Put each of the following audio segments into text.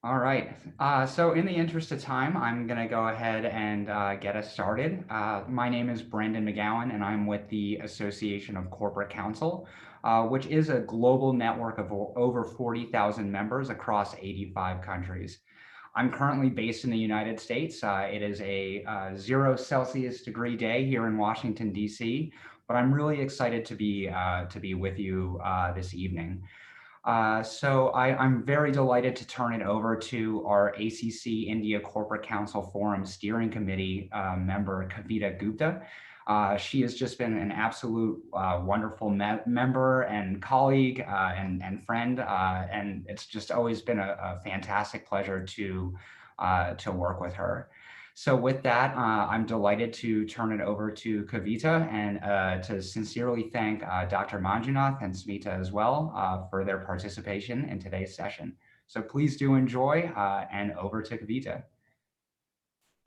All right. So in the interest of time, I'm going to go ahead and get us started. My name is Brandon McGowan, and I'm with the Association of Corporate Counsel, which is a global network of over 40,000 members across 85 countries. I'm currently based in the United States. It is a 0 Celsius degree day here in Washington, D.C., but I'm really excited to be with you this evening. I'm very delighted to turn it over to our ACC India Corporate Counsel Forum Steering Committee member, Kavita Gupta. She has just been an absolute wonderful member and colleague and friend, and it's just always been a fantastic pleasure to work with her. So with that, I'm delighted to turn it over to Kavita and to sincerely thank Dr. Manjunath and Smita as well for their participation in today's session. So please do enjoy and over to Kavita.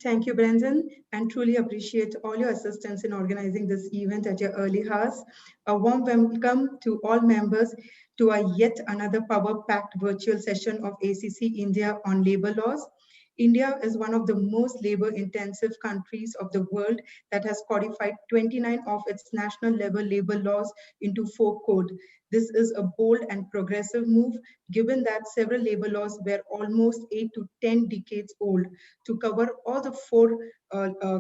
Thank you, Brendan, and truly appreciate all your assistance in organizing this event at your early hours. A warm welcome to all members to our yet another power-packed virtual session of ACC India on labor laws. India is one of the most labor-intensive countries of the world that has codified 29 of its national level labor laws into 4 codes. This is a bold and progressive move, given that several labor laws were almost 8 to 10 decades old. To cover all the 4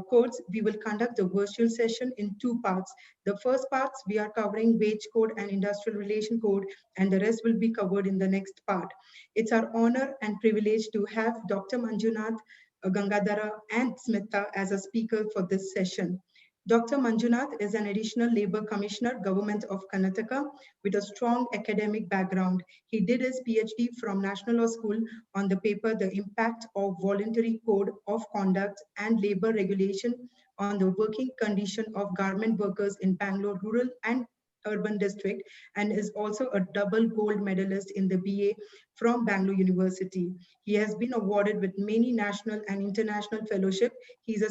codes, we will conduct the virtual session in 2 parts. The first parts, we are covering wage code and industrial relation code, and the rest will be covered in the next part. It's our honor and privilege to have Dr. Manjunath, Gangadhara, and Smita as a speaker for this session. Dr. Manjunath is an additional Labor Commissioner, Government of Karnataka, with a strong academic background. He did his PhD from National Law School on the paper The Impact of Voluntary Code of Conduct and Labor Regulation on the Working Condition of Garment Workers in Bangalore Rural and Urban District, and is also a double gold medalist in the BA from Bangalore University. He has been awarded with many national and international fellowship. He's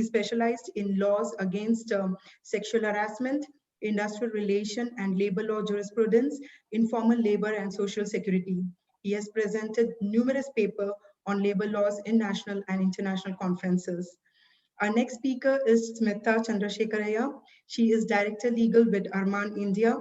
specialized in laws against sexual harassment, industrial relation and labor law jurisprudence, informal labor and social security. He has presented numerous papers on labor laws in national and international conferences. Our next speaker is Smita Chandrasekharaya. She is Director Legal with Arman India.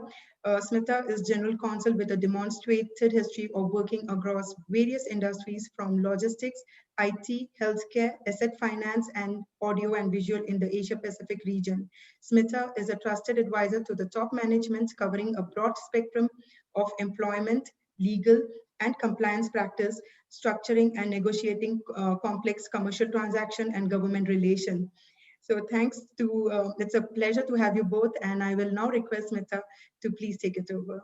Smita is General Counsel with a demonstrated history of working across various industries from logistics, IT, healthcare, asset finance, and audio and visual in the Asia Pacific region. Smita is a trusted advisor to the top management covering a broad spectrum of employment, legal, and compliance practice, structuring and negotiating complex commercial transaction and government relation. So it's a pleasure to have you both, and I will now request Smita to please take it over.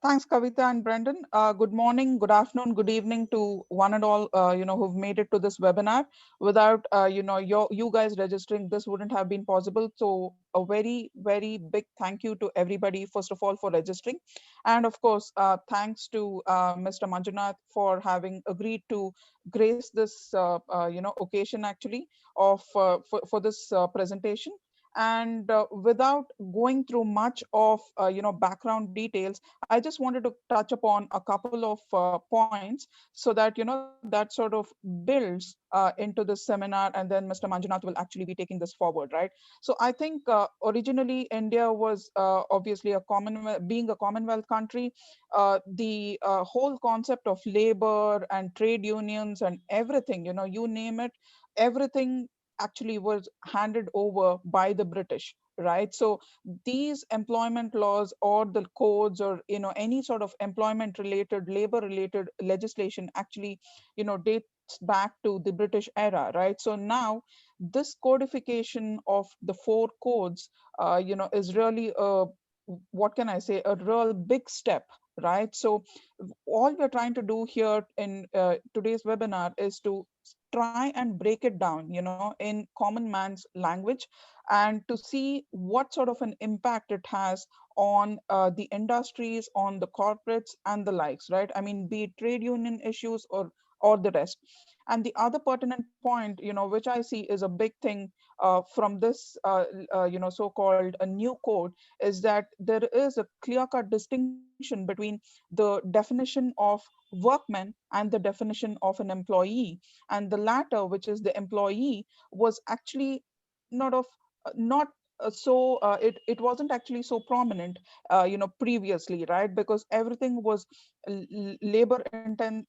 Thanks, Kavita and Brendan. Good morning, good afternoon, good evening to one and all, who've made it to this webinar. Without, you guys registering, this wouldn't have been possible. So a very, very big thank you to everybody, first of all, for registering. And of course, thanks to Mr. Manjunath for having agreed to grace this, occasion actually for this presentation. And without going through much of background details, I just wanted to touch upon a couple of points so that that sort of builds into this seminar, and then Mr. Manjunath will actually be taking this forward, right? So I think originally India was obviously a being a Commonwealth country. The whole concept of labor and trade unions and everything, you name it, everything actually was handed over by the British, right? So these employment laws or the codes or any sort of employment related, labor related legislation actually dates back to the British era, right? So now this codification of the 4 codes is really a, what can I say, a real big step, right? So all we're trying to do here in today's webinar is to try and break it down in common man's language, and to see what sort of an impact it has on the industries, on the corporates and the likes, right? I mean, be it trade union issues or the rest. And the other pertinent point which I see is a big thing from this, so-called a new code is that there is a clear-cut distinction between the definition of workman and the definition of an employee. And the latter, which is the employee, was actually not of not so it wasn't actually so prominent previously, right? Because everything was labor intent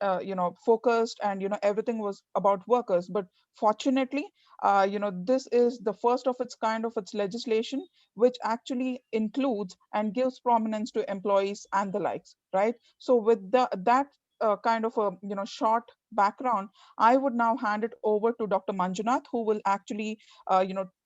focused, and everything was about workers. But fortunately, this is the first of its kind of its legislation, which actually includes and gives prominence to employees and the likes, right? So with that kind of a short background, I would now hand it over to Dr. Manjunath, who will actually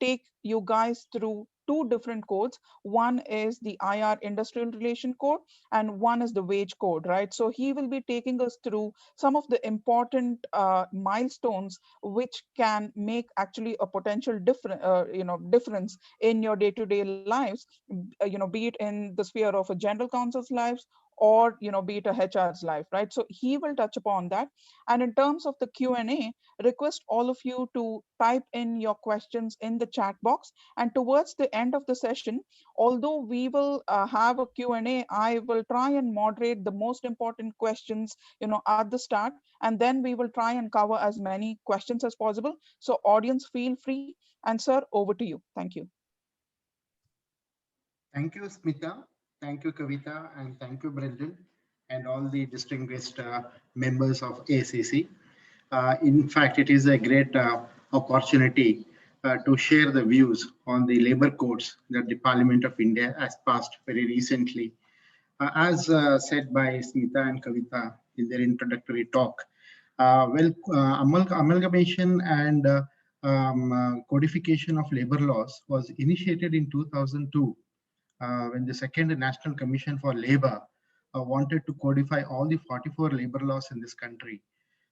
take you guys through two different codes. One is the IR Industrial Relation Code, and one is the Wage Code, right? So he will be taking us through some of the important milestones which can make actually a potential difference in your day-to-day lives, be it in the sphere of a general counsel's lives, or be it a HR's life, right? So he will touch upon that. And in terms of the Q&A, request all of you to type in your questions in the chat box. And towards the end of the session, although we will have a Q&A, I will try and moderate the most important questions at the start, and then we will try and cover as many questions as possible. So audience, feel free. And sir, over to you. Thank you. Thank you, Smita. Thank you, Kavita, and thank you, Brendan, and all the distinguished members of ACC. In fact, it is a great opportunity to share the views on the labor codes that the Parliament of India has passed very recently. As said by Smita and Kavita in their introductory talk, amalgamation and codification of labor laws was initiated in 2002 when the Second National Commission for Labor wanted to codify all the 44 labor laws in this country.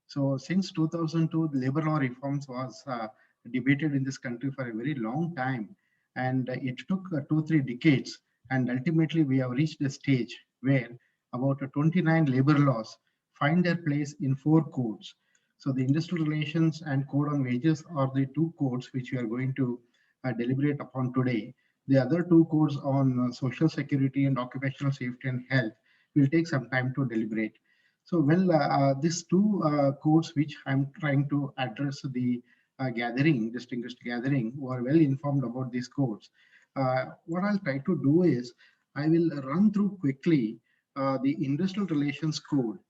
So since 2002, the labor law reforms was debated in this country for a very long time, and it took 2-3 decades, and ultimately we have reached a stage where about 29 labor laws find their place in 4 codes. So the Industrial Relations and Code on Wages are the 2 codes which we are going to deliberate upon today. The other 2 codes on social security and occupational safety and health will take some time to deliberate. So, these 2 codes which I'm trying to address the distinguished gathering, who are well informed about these codes. What I'll try to do is, I will run through quickly the Industrial Relations Code.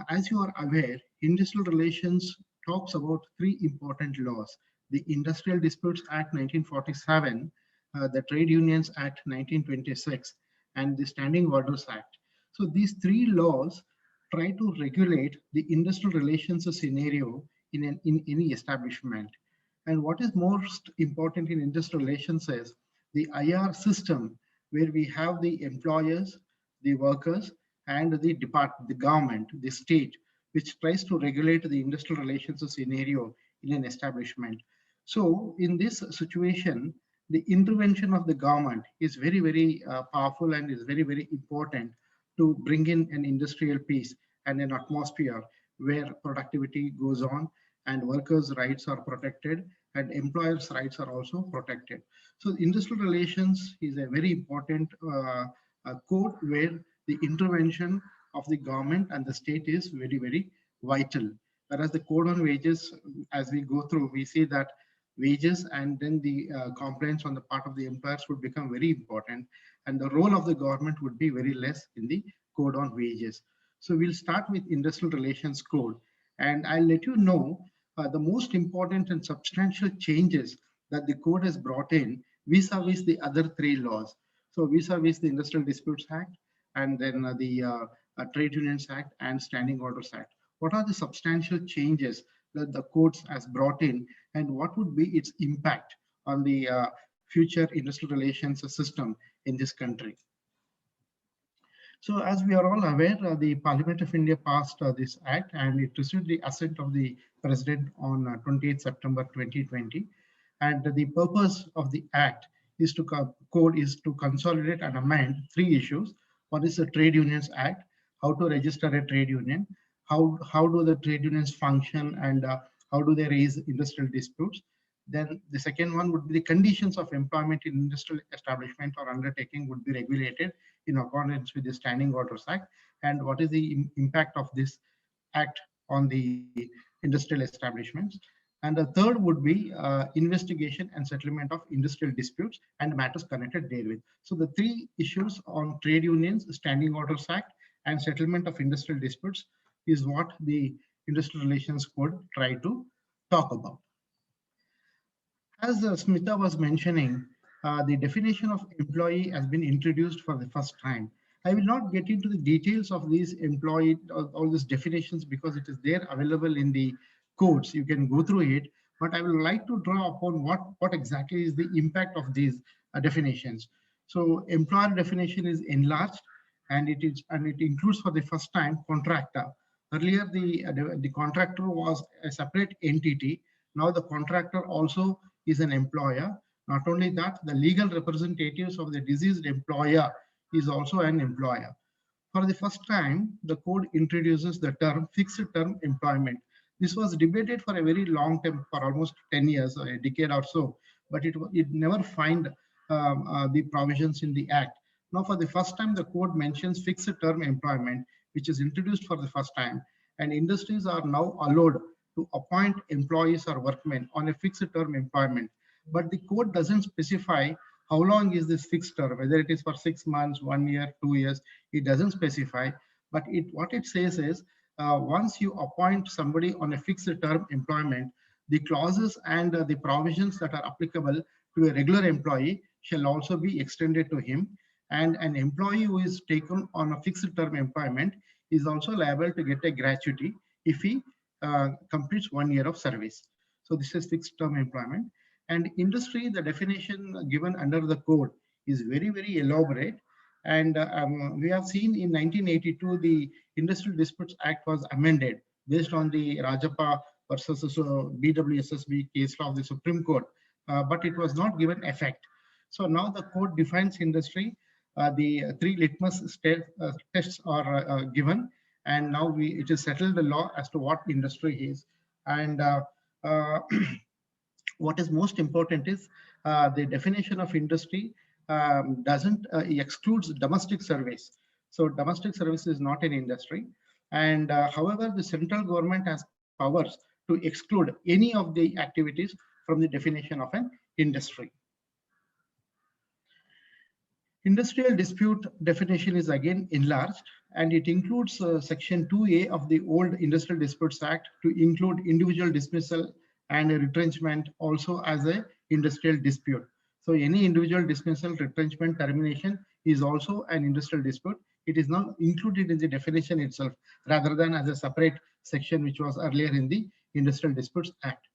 As you are aware, Industrial Relations talks about 3 important laws: the Industrial Disputes Act 1947, the Trade Unions Act 1926, and the Standing Orders Act. So these 3 laws try to regulate the industrial relations scenario in any establishment. And what is most important in industrial relations is the IR system, where we have the employers, the workers, and the government, the state, which tries to regulate the industrial relations scenario in an establishment. So in this situation, the intervention of the government is very, very powerful and is very, very important to bring in an industrial peace and an atmosphere where productivity goes on and workers' rights are protected and employers' rights are also protected. So industrial relations is a very important code where the intervention of the government and the state is very, very vital. Whereas the code on wages, as we go through, we see that wages and then the complaints on the part of the employers would become very important, and the role of the government would be very less in the code on wages. So we'll start with Industrial Relations Code, and I'll let you know the most important and substantial changes that the code has brought in vis-a-vis the other 3 laws. So vis-a-vis the Industrial Disputes Act, and then the Trade Unions Act and Standing Orders Act. What are the substantial changes that the codes has brought in, and what would be its impact on the future industrial relations system in this country? So as we are all aware, the Parliament of India passed this act, and it received the assent of the President on 28 September 2020. And the purpose of the act is to consolidate and amend 3 issues. One is the Trade Unions Act, how to register a trade union, how do the trade unions function, and how do they raise industrial disputes. Then the second one would be the conditions of employment in industrial establishment or undertaking would be regulated in accordance with the Standing Orders Act, and what is the impact of this act on the industrial establishments. And the third would be investigation and settlement of industrial disputes and matters connected therewith. So the three issues on trade unions, Standing Orders Act, and settlement of industrial disputes is what the Industrial Relations Code try to talk about. As Smita was mentioning, the definition of employee has been introduced for the first time. I will not get into the details of these employee, all these definitions, because it is there available in the codes. You can go through it, but I would like to draw upon what exactly is the impact of these definitions. So employer definition is enlarged, and it includes for the first time contractor. Earlier, the contractor was a separate entity. Now the contractor also is an employer. Not only that, the legal representatives of the deceased employer is also an employer. For the first time, the code introduces the term fixed term employment. This was debated for a very long time, for almost 10 years, or a decade or so, but it never find the provisions in the act. Now, for the first time, the code mentions fixed term employment, which is introduced for the first time, and industries are now allowed to appoint employees or workmen on a fixed term employment. But the code doesn't specify how long is this fixed term, whether it is for 6 months, 1 year, 2 years, it doesn't specify. But what it says is, once you appoint somebody on a fixed term employment, the clauses and the provisions that are applicable to a regular employee shall also be extended to him. And an employee who is taken on a fixed term employment is also liable to get a gratuity if he completes 1 year of service. So this is fixed term employment. And industry, the definition given under the code is very, very elaborate. And we have seen in 1982, the Industrial Disputes Act was amended based on the Rajappa versus BWSSB case law of the Supreme Court, but it was not given effect. So now the code defines industry. The three litmus tests are given, and now it is settled the law as to what industry is. And what is most important is the definition of industry doesn't excludes domestic service. So domestic service is not an industry. And however, the central government has powers to exclude any of the activities from the definition of an industry. Industrial dispute definition is again enlarged, and it includes section 2A of the old Industrial Disputes Act to include individual dismissal and retrenchment also as a industrial dispute. So any individual dismissal, retrenchment, termination is also an industrial dispute. It is now included in the definition itself rather than as a separate section which was earlier in the Industrial Disputes Act.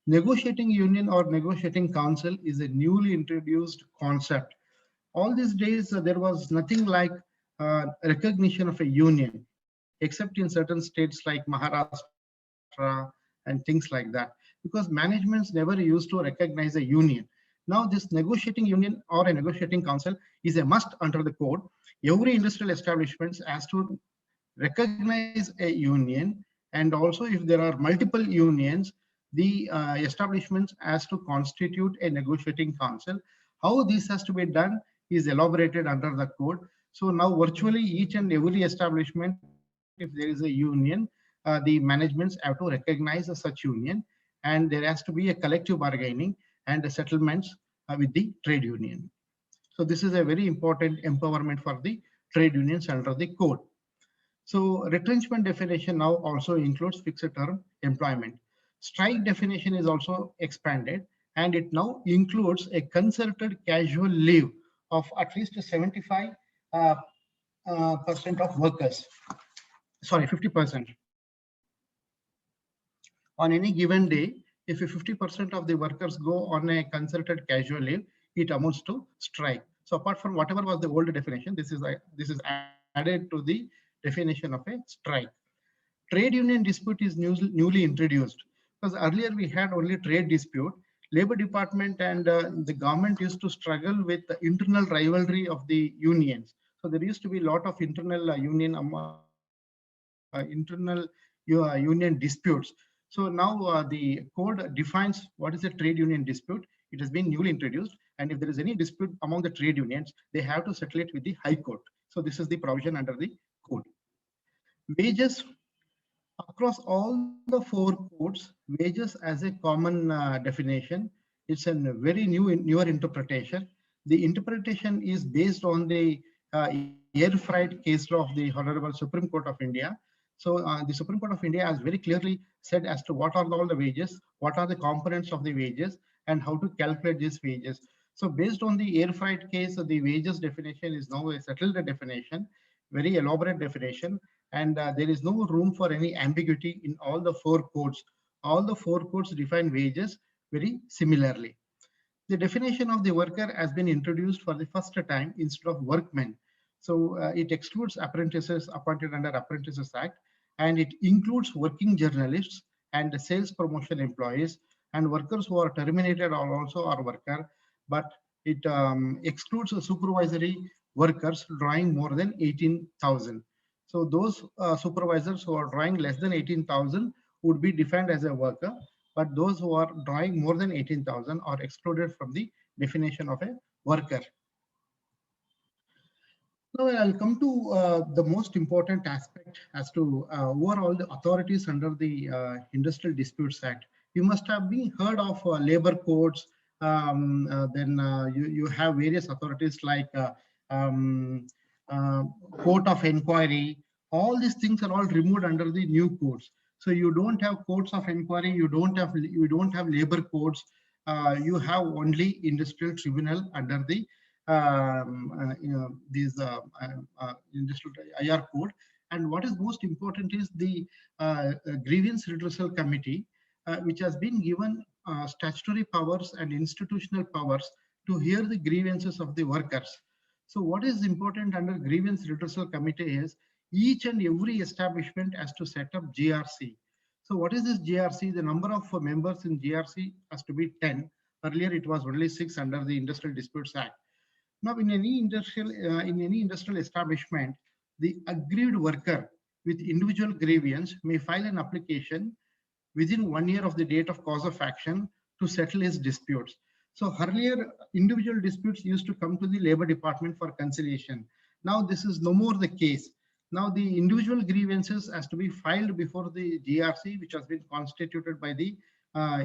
Negotiating union or negotiating council is a newly introduced concept. All these days, there was nothing like recognition of a union, except in certain states like Maharashtra and things like that, because managements never used to recognize a union. Now this negotiating union or a negotiating council is a must under the code. Every industrial establishment has to recognize a union, and also if there are multiple unions, the establishment has to constitute a negotiating council. How this has to be done is elaborated under the code. So now virtually each and every establishment, if there is a union, the managements have to recognize such union, and there has to be a collective bargaining and the settlements with the trade union. So this is a very important empowerment for the trade unions under the code. So retrenchment definition now also includes fixed term employment. Strike definition is also expanded, and it now includes a concerted casual leave of at least 75% of workers. Sorry, 50%. On any given day, if 50% of the workers go on a concerted casual leave, it amounts to strike. So apart from whatever was the old definition, this is added to the definition of a strike. Trade union dispute is newly introduced, because earlier we had only trade dispute. Labor Department and the government used to struggle with the internal rivalry of the unions. So there used to be a lot of internal union disputes. So now the code defines what is a trade union dispute. It has been newly introduced. And if there is any dispute among the trade unions, they have to settle it with the High Court. So this is the provision under the code. Wages across all the four codes, wages as a common definition. It's a very newer interpretation. The interpretation is based on the air freight case law of the Honorable Supreme Court of India. So the Supreme Court of India has very clearly said as to what are all the wages, what are the components of the wages, and how to calculate these wages. So based on the air freight case, the wages definition is now a settled definition, very elaborate definition, and there is no room for any ambiguity in all the four codes. All the four codes define wages very similarly. The definition of the worker has been introduced for the first time instead of workmen. So it excludes apprentices appointed under Apprentices Act, and it includes working journalists and sales promotion employees, and workers who are terminated are also our worker, but it excludes supervisory workers drawing more than 18,000. So those supervisors who are drawing less than 18,000 would be defined as a worker, but those who are drawing more than 18,000 are excluded from the definition of a worker. Now I'll come to the most important aspect as to who are all the authorities under the Industrial Disputes Act. You must have been heard of labor codes. Then you have various authorities like court of inquiry. All these things are all removed under the new codes. So you don't have courts of inquiry. You don't have labor codes. You have only industrial tribunal under the industrial IR code. And what is most important is the grievance redressal committee, which has been given statutory powers and institutional powers to hear the grievances of the workers. So what is important under grievance redressal committee is each and every establishment has to set up GRC. So what is this GRC? The number of members in GRC has to be 10. Earlier it was only 6 under the Industrial Disputes Act. Now, in any industrial establishment, the aggrieved worker with individual grievance may file an application within 1 year of the date of cause of action to settle his disputes. So earlier, individual disputes used to come to the Labor Department for conciliation. Now, this is no more the case. Now, the individual grievances has to be filed before the GRC, which has been constituted by the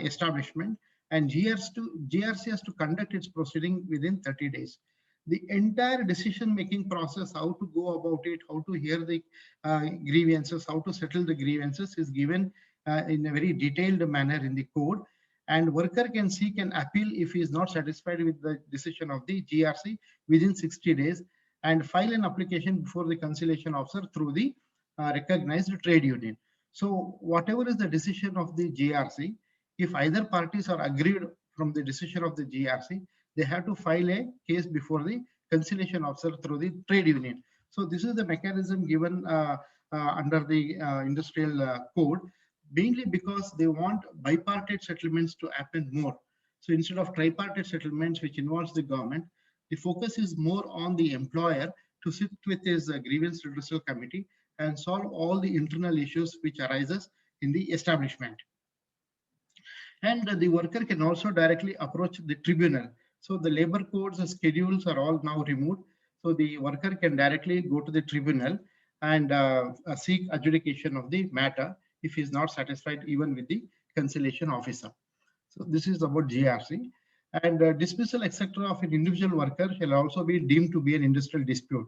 establishment, and GRC has to conduct its proceeding within 30 days. The entire decision-making process, how to go about it, how to hear the grievances, how to settle the grievances is given in a very detailed manner in the code. And worker can seek an appeal if he is not satisfied with the decision of the GRC within 60 days and file an application before the conciliation officer through the recognized trade union. So whatever is the decision of the GRC, if either parties are aggrieved from the decision of the GRC, they have to file a case before the conciliation officer through the trade union. So this is the mechanism given under the industrial code, mainly because they want bipartite settlements to happen more. So instead of tripartite settlements, which involves the government, the focus is more on the employer to sit with his grievance redressal committee and solve all the internal issues which arises in the establishment. And the worker can also directly approach the tribunal. So the labor codes and schedules are all now removed. So the worker can directly go to the tribunal and seek adjudication of the matter if he is not satisfied even with the conciliation officer. So this is about GRC. And dismissal, etc. of an individual worker shall also be deemed to be an industrial dispute.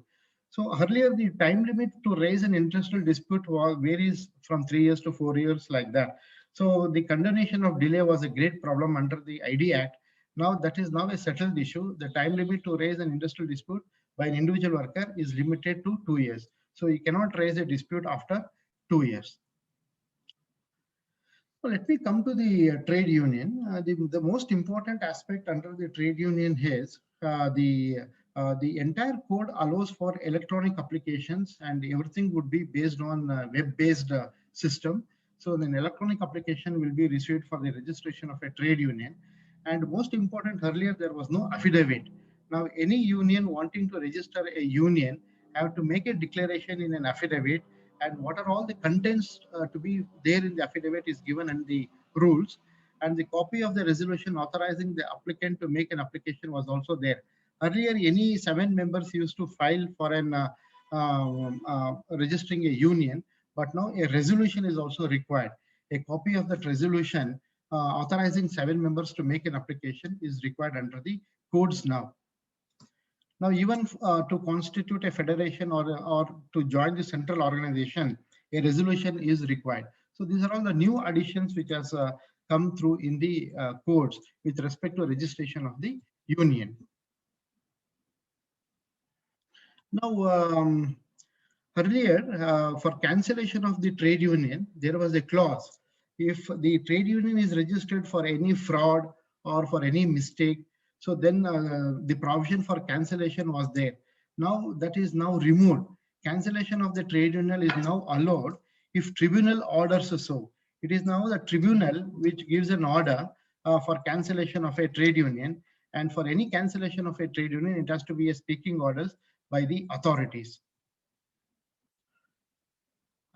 So earlier, the time limit to raise an industrial dispute varies from 3 years to 4 years, like that. So the condemnation of delay was a great problem under the ID Act. Now that is now a settled issue. The time limit to raise an industrial dispute by an individual worker is limited to 2 years. So you cannot raise a dispute after 2 years. So let me come to the trade union. The most important aspect under the trade union is the entire code allows for electronic applications, and everything would be based on web-based system. So an electronic application will be received for the registration of a trade union. And most important, earlier there was no affidavit. Now any union wanting to register a union have to make a declaration in an affidavit and what are all the contents to be there in the affidavit is given in the rules. And the copy of the resolution authorizing the applicant to make an application was also there. Earlier, any 7 members used to file for an registering a union, but now a resolution is also required. A copy of that resolution authorizing 7 members to make an application is required under the codes now. Now, even to constitute a federation or to join the central organization, a resolution is required. So these are all the new additions which has come through in the codes with respect to registration of the union. Now, earlier, for cancellation of the trade union, there was a clause. If the trade union is registered for any fraud or for any mistake, so then the provision for cancellation was there. Now that is now removed. Cancellation of the trade union is now allowed if tribunal orders so. It is now the tribunal which gives an order for cancellation of a trade union, and for any cancellation of a trade union, it has to be a speaking orders by the authorities.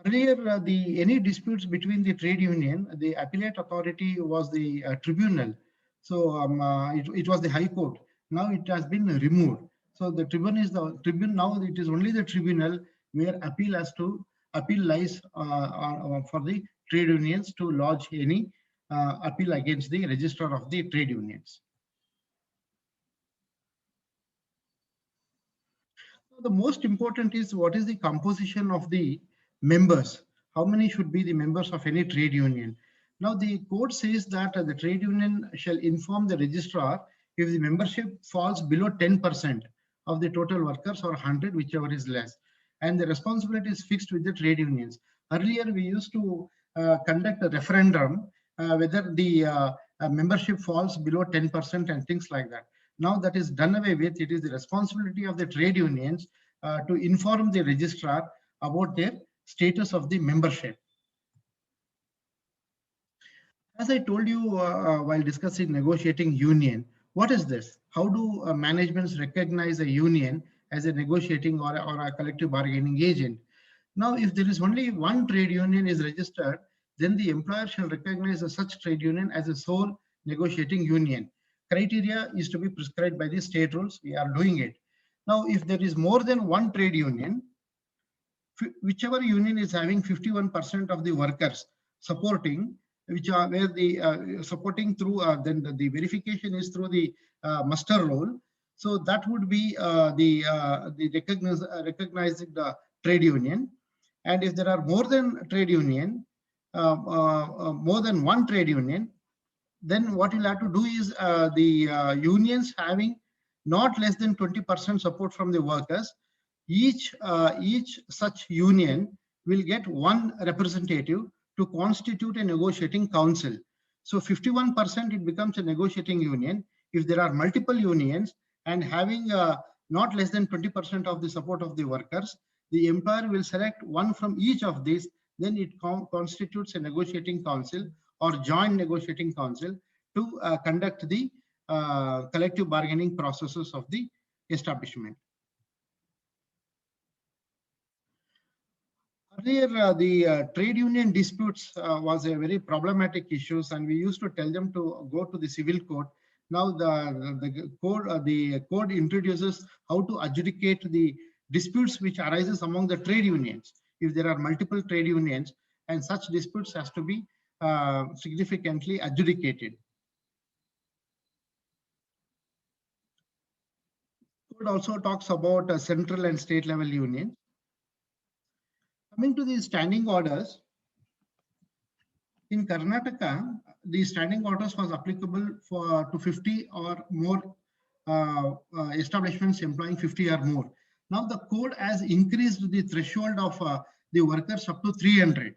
Earlier, any disputes between the trade union, the appellate authority was the tribunal. So it was the High Court. Now it has been removed. So the tribunal is the tribunal. Now it is only the tribunal where appeal lies for the trade unions to lodge any appeal against the registrar of the trade unions. The most important is what is the composition of the members. How many should be the members of any trade union? Now the code says that the trade union shall inform the registrar if the membership falls below 10% of the total workers or 100, whichever is less. And the responsibility is fixed with the trade unions. Earlier we used to conduct a referendum whether the membership falls below 10% and things like that. Now that is done away with. It is the responsibility of the trade unions to inform the registrar about their status of the membership. As I told you while discussing negotiating union, what is this? How do managements recognize a union as a negotiating or a collective bargaining agent? Now, if there is only one trade union is registered, then the employer shall recognize such trade union as a sole negotiating union. Criteria is to be prescribed by the state rules. We are doing it. Now, if there is more than one trade union, whichever union is having 51% of the workers supporting, which are where the supporting through then the verification is through the muster roll. So that would be the recognizing the trade union. And if there are more than trade union, more than one trade union, then what you'll have to do is the unions having not less than 20% support from the workers, each such union will get one representative to constitute a negotiating council. So 51% it becomes a negotiating union. If there are multiple unions and having not less than 20% of the support of the workers, the employer will select one from each of these, then it constitutes a negotiating council or joint negotiating council to conduct the collective bargaining processes of the establishment. Earlier, the trade union disputes was a very problematic issue, and we used to tell them to go to the civil court. Now the code introduces how to adjudicate the disputes which arises among the trade unions. If there are multiple trade unions, and such disputes has to be significantly adjudicated. Code also talks about central and state level unions. Coming to the standing orders, in Karnataka, the standing orders was applicable to 50 or more establishments employing 50 or more. Now the code has increased the threshold of the workers up to 300.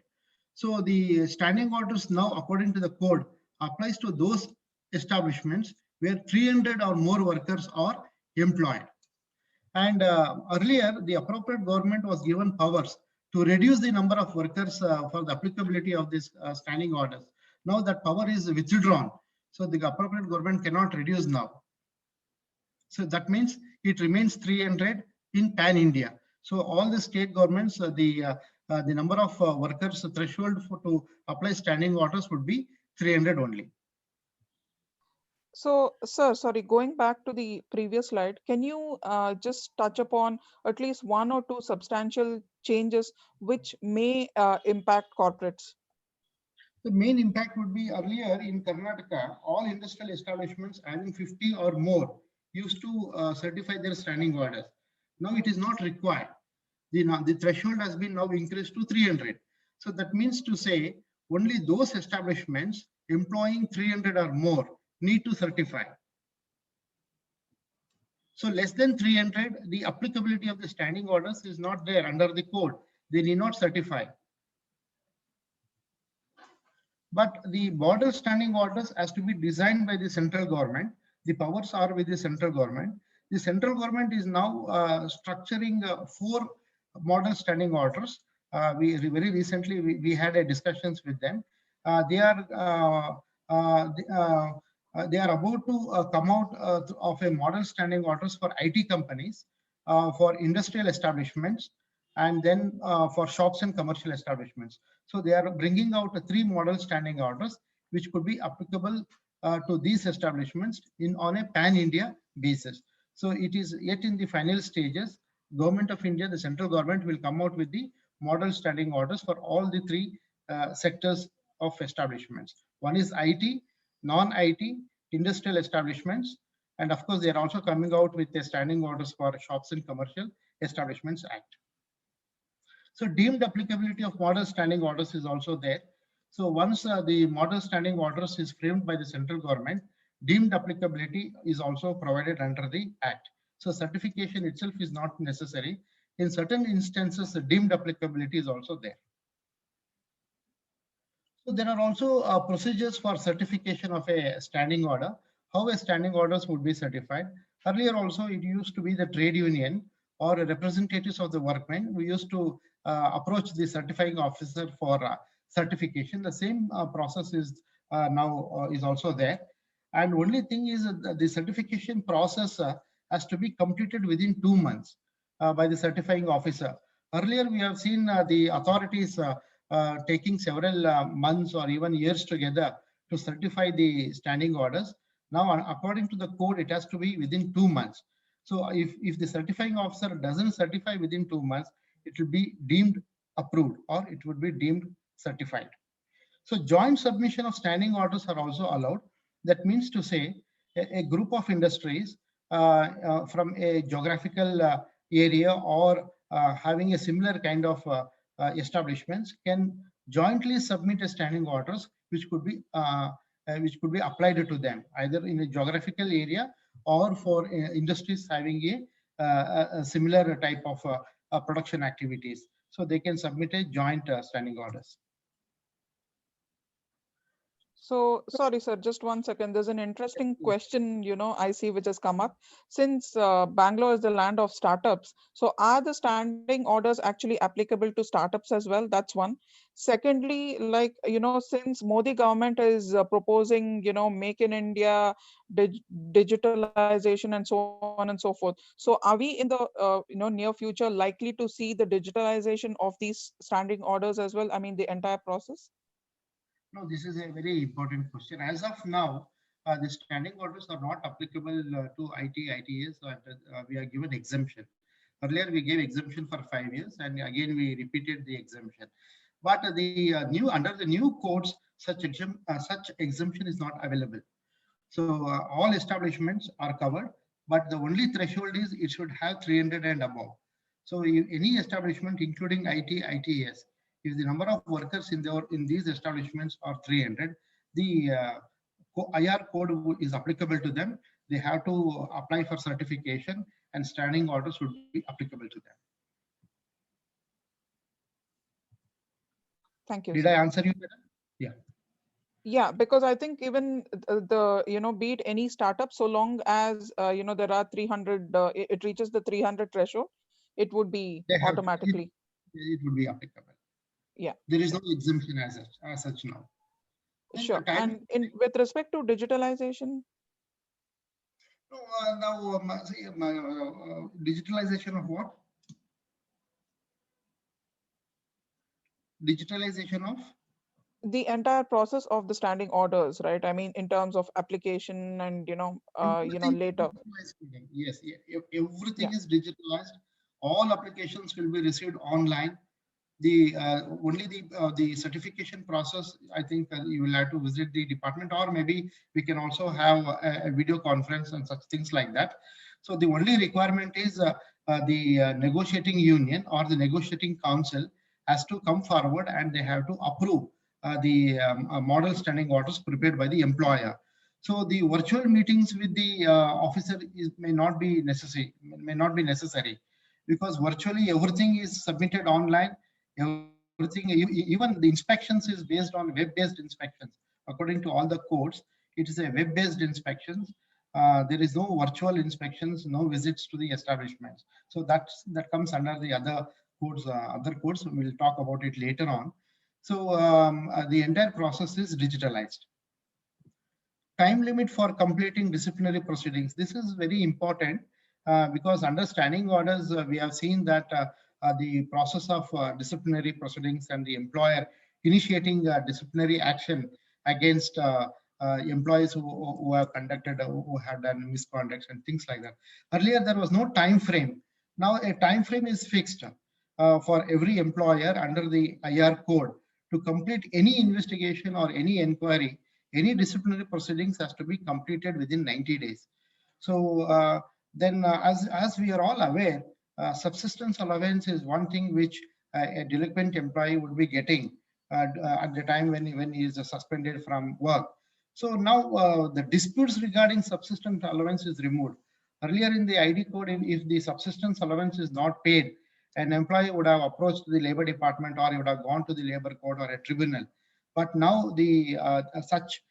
So the standing orders now, according to the code, applies to those establishments where 300 or more workers are employed. And earlier, the appropriate government was given powers to reduce the number of workers for the applicability of this standing orders. Now that power is withdrawn. So the appropriate government cannot reduce now. So that means it remains 300 in pan India. So all the state governments, the the number of workers threshold to apply standing orders would be 300 only. So, sir, sorry, going back to the previous slide, can you just touch upon at least one or two substantial changes which may impact corporates? The main impact would be earlier in Karnataka, all industrial establishments having 50 or more used to certify their standing orders. Now it is not required. The threshold has been now increased to 300. So that means to say only those establishments employing 300 or more need to certify. So less than 300, the applicability of the standing orders is not there under the code. They need not certify. But the model standing orders has to be designed by the central government. The powers are with the central government. The central government is now structuring 4 model standing orders. We very recently we had a discussions with them. They are about to come out of a model standing orders for IT companies, for industrial establishments, and then for shops and commercial establishments. So they are bringing out 3 model standing orders, which could be applicable to these establishments on a pan-India basis. So it is yet in the final stages. Government of India, the central government, will come out with the model standing orders for all the 3 sectors of establishments. One is IT, non-IT, industrial establishments, and of course, they are also coming out with the standing orders for Shops and Commercial Establishments Act. So deemed applicability of model standing orders is also there. So once the model standing orders is framed by the central government, deemed applicability is also provided under the Act. So certification itself is not necessary. In certain instances, the deemed applicability is also there. So there are also procedures for certification of a standing order. How a standing orders would be certified. Earlier also, it used to be the trade union or representatives of the workmen. We used to approach the certifying officer for certification. The same process is now is also there. And only thing is the certification process has to be completed within 2 months by the certifying officer. Earlier, we have seen the authorities taking several months or even years together to certify the standing orders. Now, according to the code, it has to be within 2 months. So if the certifying officer doesn't certify within 2 months, it will be deemed approved or it would be deemed certified. So joint submission of standing orders are also allowed. That means to say a group of industries from a geographical area or having a similar kind of establishments can jointly submit a standing orders which could be applied to them either in a geographical area or for industries having a similar type of production activities. So they can submit a joint standing orders. So, sorry, sir, just 1 second. There's an interesting question, I see which has come up. Since Bangalore is the land of startups, so are the standing orders actually applicable to startups as well? That's one. Secondly, like, since Modi government is proposing, Make in India, digitalization and so on and so forth. So are we in the, near future likely to see the digitalization of these standing orders as well? I mean, the entire process? No, this is a very important question. As of now, the standing orders are not applicable to IT, ITS. We are given exemption. Earlier, we gave exemption for 5 years, and again we repeated the exemption. But the under the new codes, such exemption is not available. So all establishments are covered, but the only threshold is it should have 300 and above. So any establishment, including IT, ITS, if the number of workers in these establishments are 300, the IR code is applicable to them. They have to apply for certification, and standing orders would be applicable to them. Thank you. Did I answer you better? Yeah. Yeah, because I think even be it any startup, so long as, there are 300, it reaches the 300 threshold, it would be automatically. It would be applicable. Yeah. There is no exemption as such now. Sure. And with respect to digitalization? Now, digitalization of what? Digitalization of? The entire process of the standing orders, right? I mean, in terms of application and, Everything is later. digitalized today. Yes, Yeah. everything is digitalized. All applications will be received online. The only the certification process, I think you will have to visit the department, or maybe we can also have a video conference and such things like that. So the only requirement is the negotiating union or the negotiating council has to come forward and they have to approve the model standing orders prepared by the employer. So the virtual meetings with the officer may not be necessary, because virtually everything is submitted online. Everything, even the inspections is based on web-based inspections. According to all the codes, it is a web-based inspections. There is no virtual inspections, no visits to the establishments. So that comes under the other codes. Other codes, we'll talk about it later on. So the entire process is digitalized. Time limit for completing disciplinary proceedings. This is very important because under standing orders, we have seen that the process of disciplinary proceedings and the employer initiating disciplinary action against employees who have conducted, who have done misconduct and things like that. Earlier, there was no time frame. Now a time frame is fixed for every employer under the IR code to complete any investigation or any inquiry. Any disciplinary proceedings has to be completed within 90 days. So then as we are all aware, subsistence allowance is one thing which a delinquent employee would be getting at the time when he is suspended from work. So now the disputes regarding subsistence allowance is removed. Earlier in the ID code, if the subsistence allowance is not paid, an employee would have approached the labor department, or he would have gone to the labor court or a tribunal. But now the such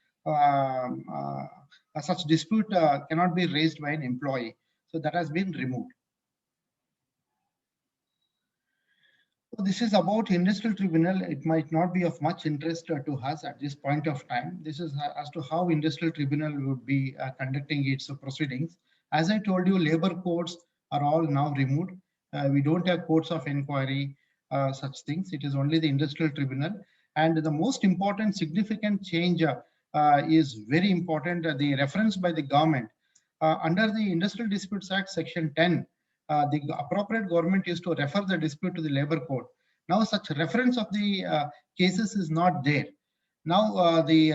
dispute cannot be raised by an employee. So that has been removed. So this is about industrial tribunal. It might not be of much interest to us at this point of time. This is as to how industrial tribunal would be conducting its proceedings. As I told you, labor courts are all now removed. We don't have courts of inquiry, such things. It is only the industrial tribunal. And the most important significant change is very important, the reference by the government. Under the Industrial Disputes Act, Section 10, the appropriate government is to refer the dispute to the labor court. Now such reference of the cases is not there. Now the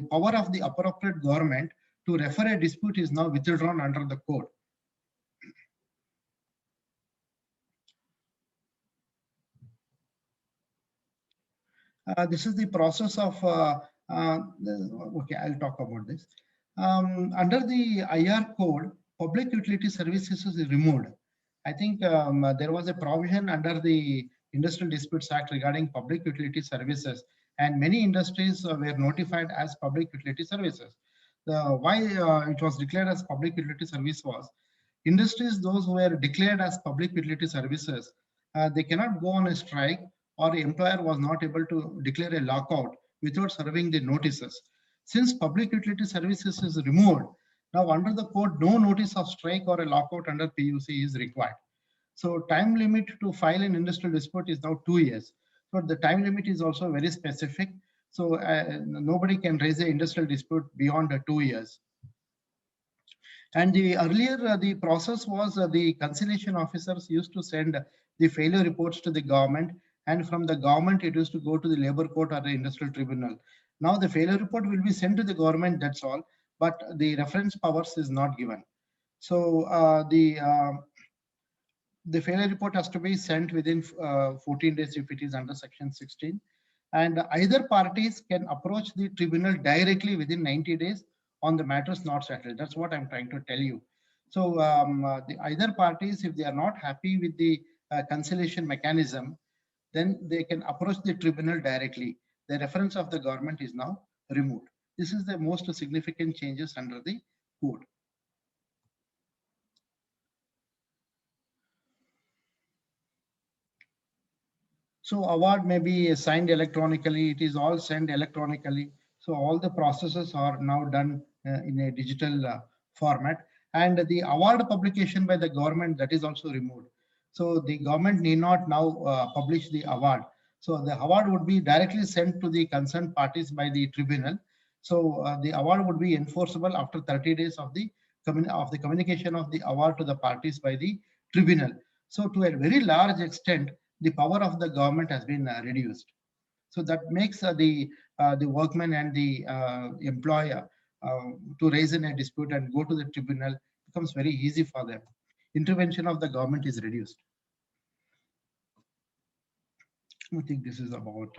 power of the appropriate government to refer a dispute is now withdrawn under the code. This is the process of, okay, I'll talk about this. Under the IR code, public utility services is removed. I think there was a provision under the Industrial Disputes Act regarding public utility services, and many industries were notified as public utility services. Why it was declared as public utility service was, industries, those who were declared as public utility services, they cannot go on a strike, or the employer was not able to declare a lockout without serving the notices. Since public utility services is removed, now under the code, no notice of strike or a lockout under PUC is required. So time limit to file an industrial dispute is now 2 years. So the time limit is also very specific. So nobody can raise an industrial dispute beyond 2 years. And the earlier the process was the conciliation officers used to send the failure reports to the government, and from the government it used to go to the labor court or the industrial tribunal. Now the failure report will be sent to the government, that's all, but the reference powers is not given. So the failure report has to be sent within 14 days if it is under Section 16. And either parties can approach the tribunal directly within 90 days on the matters not settled. That's what I'm trying to tell you. So the either parties, if they are not happy with the conciliation mechanism, then they can approach the tribunal directly. The reference of the government is now removed. This is the most significant changes under the code. So award may be signed electronically. It is all sent electronically. So all the processes are now done in a digital format. And the award publication by the government, that is also removed. So the government need not now publish the award. So the award would be directly sent to the concerned parties by the tribunal. So the award would be enforceable after 30 days of the communication of the award to the parties by the tribunal. So to a very large extent, the power of the government has been reduced. So that makes the workman and the employer to raise in a dispute and go to the tribunal becomes very easy for them. Intervention of the government is reduced. I think this is about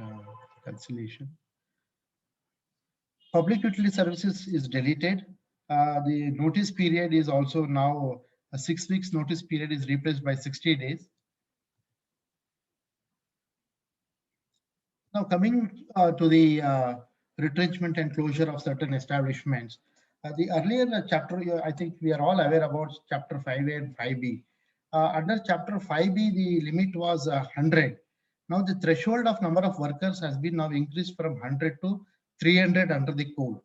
conciliation. Public utility services is deleted. The notice period is also now a 6 weeks notice period is replaced by 60 days. Now coming to the retrenchment and closure of certain establishments. The earlier chapter, I think we are all aware about chapter 5A and 5B. Under chapter 5B, the limit was 100. Now the threshold of number of workers has been now increased from 100 to 300 under the code.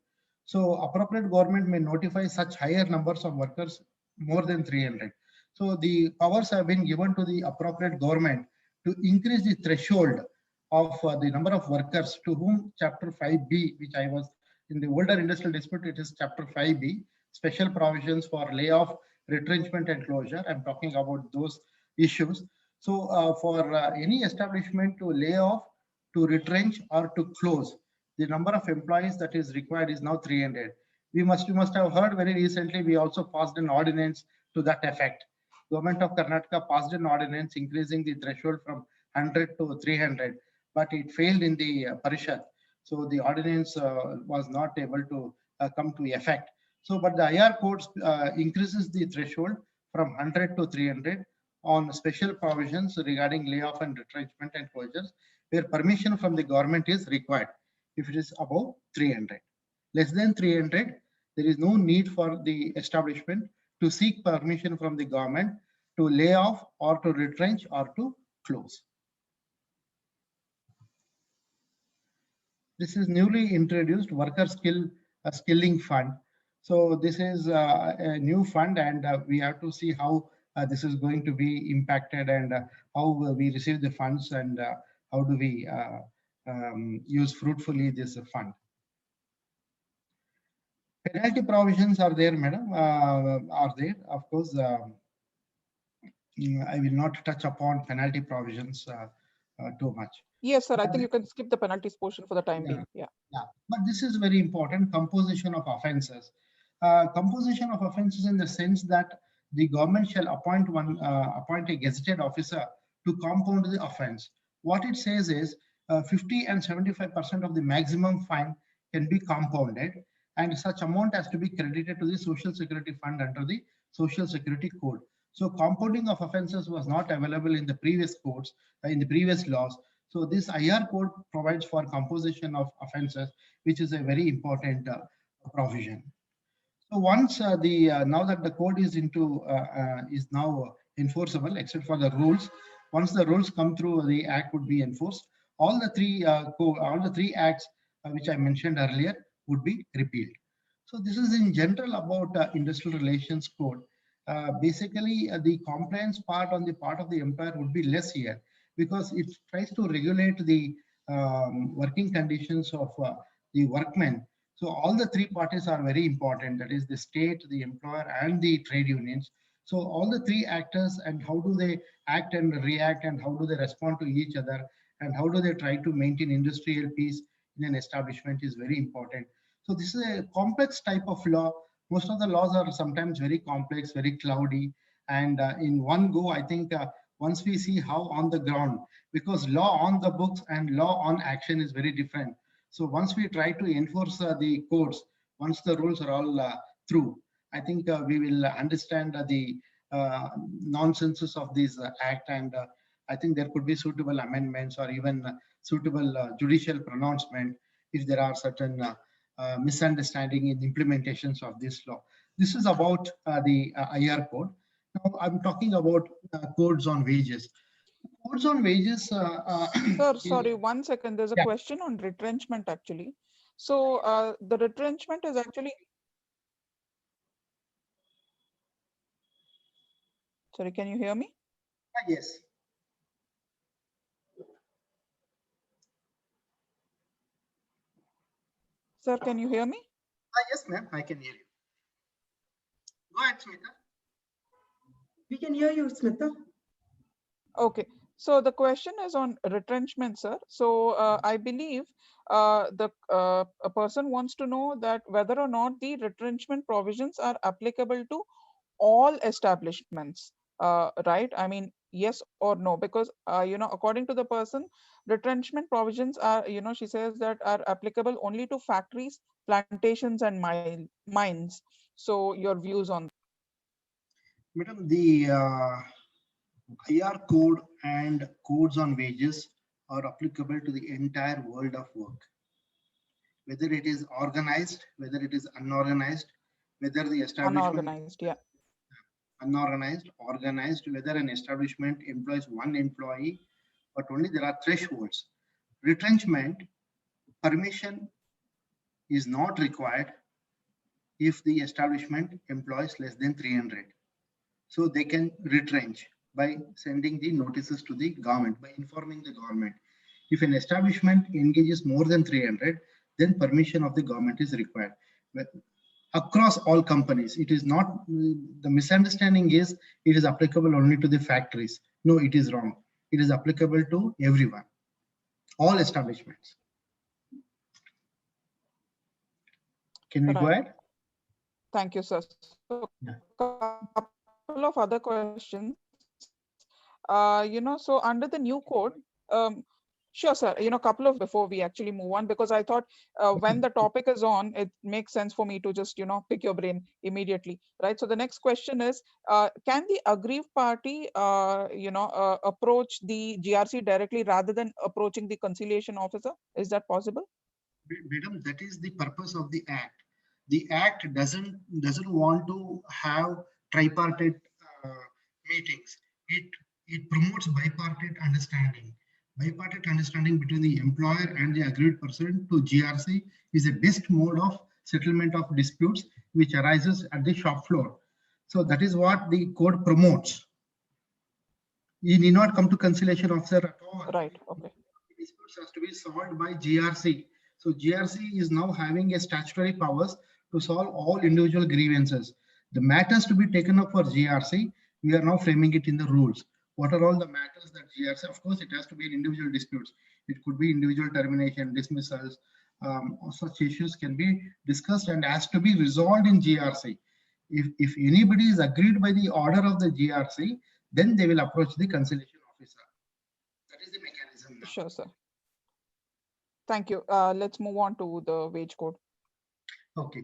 So appropriate government may notify such higher numbers of workers more than 300. So the powers have been given to the appropriate government to increase the threshold of the number of workers to whom chapter 5B, which I was in the older industrial dispute, it is chapter 5B, special provisions for layoff, retrenchment and closure. I'm talking about those issues. So for any establishment to lay off, to retrench or to close, the number of employees that is required is now 300. You must have heard very recently, we also passed an ordinance to that effect. Government of Karnataka passed an ordinance increasing the threshold from 100 to 300, but it failed in the Parishad. So the ordinance was not able to come to effect. So, but the IR codes increases the threshold from 100 to 300 on special provisions regarding layoff and retrenchment and closures, where permission from the government is required if it is above 300. Less than 300, there is no need for the establishment to seek permission from the government to lay off or to retrench or to close. This is newly introduced worker skilling fund. So this is a new fund, and we have to see how this is going to be impacted and how we receive the funds and how do we use fruitfully this fund. Penalty provisions are there, madam, are there. Of course, I will not touch upon penalty provisions too much. Yes, sir. I think you can skip the penalties portion for the time being. Yeah, but this is very important, composition of offences. Composition of offences in the sense that the government shall appoint a gazetted officer to compound the offence. What it says is 50 and 75% of the maximum fine can be compounded, and such amount has to be credited to the Social Security Fund under the Social Security Code. So compounding of offences was not available in the previous codes, in the previous laws. So this IR code provides for composition of offences, which is a very important provision. So once now that the code is now enforceable, except for the rules, once the rules come through, the act would be enforced. All the three acts which I mentioned earlier would be repealed. So this is in general about industrial relations code. Basically, the compliance part on the part of the employer would be less here, because it tries to regulate the working conditions of the workmen. So all the three parties are very important, that is the state, the employer and the trade unions. So all the three actors, and how do they act and react, and how do they respond to each other, and how do they try to maintain industrial peace in an establishment is very important. So this is a complex type of law. Most of the laws are sometimes very complex, very cloudy, and in one go, I think once we see how on the ground, because law on the books and law on action is very different. So once we try to enforce the codes, once the rules are all through, I think we will understand the nonsenses of this act, and I think there could be suitable amendments or even suitable judicial pronouncement if there are certain misunderstanding in implementations of this law. This is about the IR code. Now I'm talking about codes on wages. Codes on wages. Sir, sorry, 1 second. There's a question on retrenchment actually. So the retrenchment is actually. Sorry, can you hear me? Yes. Sir, can you hear me? Yes, ma'am, I can hear you. Go ahead, Smita. We can hear you, Smita. Okay, so the question is on retrenchment, sir. So I believe a person wants to know that whether or not the retrenchment provisions are applicable to all establishments, right? I mean, yes or no, because according to the person, retrenchment provisions are, she says that are applicable only to factories, plantations, and mines. So your views on Madam, the IR code and codes on wages are applicable to the entire world of work, whether it is organized, whether it is unorganized, whether the establishment unorganized? Yeah, unorganized, organized, whether an establishment employs one employee, but only there are thresholds. Retrenchment permission is not required if the establishment employs less than 300. So they can retrench by sending the notices to the government, by informing the government. If an establishment engages more than 300, then permission of the government is required. But across all companies, it is not, the misunderstanding is it is applicable only to the factories. No, it is wrong. It is applicable to everyone, all establishments. Can we go right. ahead? Thank you, sir. So, Yeah. couple of other questions. So under the new code, sure, sir. Couple of before we actually move on, because I thought when the topic is on, it makes sense for me to just pick your brain immediately, right? So the next question is, can the aggrieved party, approach the GRC directly rather than approaching the conciliation officer? Is that possible? Madam, that is the purpose of the act. The act doesn't want to have tripartite meetings. It promotes bipartite understanding. Bipartite understanding between the employer and the aggrieved person to GRC is a best mode of settlement of disputes which arises at the shop floor. So that is what the code promotes. You need not come to conciliation officer at all. Right. Okay. Disputes has to be solved by GRC. So GRC is now having a statutory powers to solve all individual grievances. The matters to be taken up for GRC, we are now framing it in the rules. What are all the matters that GRC? Of course, it has to be an individual disputes. It could be individual termination, dismissals. Such issues can be discussed and has to be resolved in GRC. If anybody is agreed by the order of the GRC, then they will approach the conciliation officer. That is the mechanism now. Sure, sir. Thank you. Let's move on to the wage code. Okay.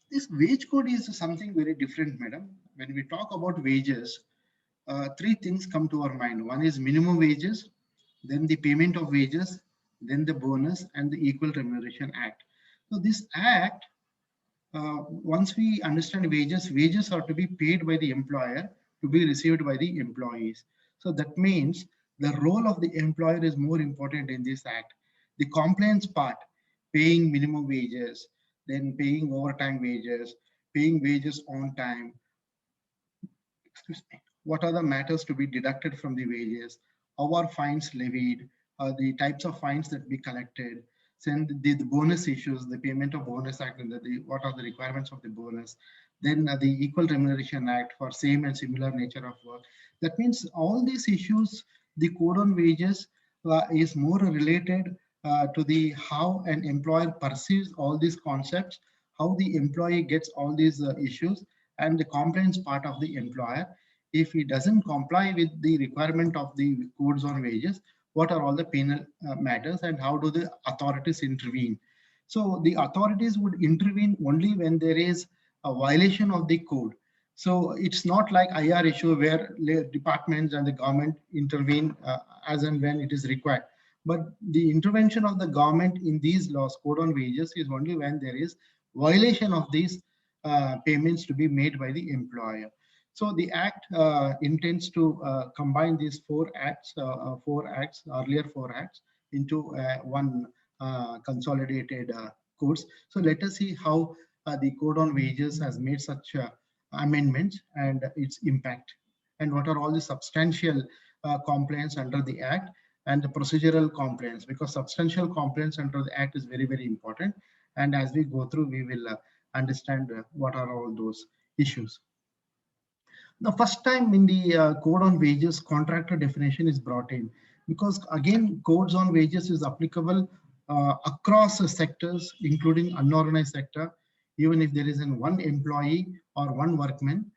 This wage code is something very different, madam. When we talk about wages, three things come to our mind. One is minimum wages, then the payment of wages, then the bonus, and the Equal Remuneration Act. So this act, once we understand wages, wages are to be paid by the employer to be received by the employees. So that means the role of the employer is more important in this act. The compliance part, paying minimum wages, then paying overtime wages, paying wages on time. Excuse me. What are the matters to be deducted from the wages? How are fines levied? The types of fines that be collected? Then the bonus issues, the payment of bonus act, and what are the requirements of the bonus? Then the Equal Remuneration Act for same and similar nature of work. That means all these issues, the code on wages is more related to the how an employer perceives all these concepts, how the employee gets all these issues, and the compliance part of the employer. If he doesn't comply with the requirement of the codes on wages, what are all the penal matters and how do the authorities intervene? So the authorities would intervene only when there is a violation of the code. So it's not like IR issue where departments and the government intervene as and when it is required. But the intervention of the government in these laws, code on wages, is only when there is violation of these payments to be made by the employer. So the act intends to combine these four acts, earlier four acts, into one consolidated codes. So let us see how the code on wages has made such amendments and its impact, and what are all the substantial compliance under the act and the procedural compliance, because substantial compliance under the act is very, very important. And as we go through, we will understand what are all those issues. The first time in the code on wages, contractor definition is brought in, because again, codes on wages is applicable across sectors, including unorganized sector. Even if there is one employee or one workman,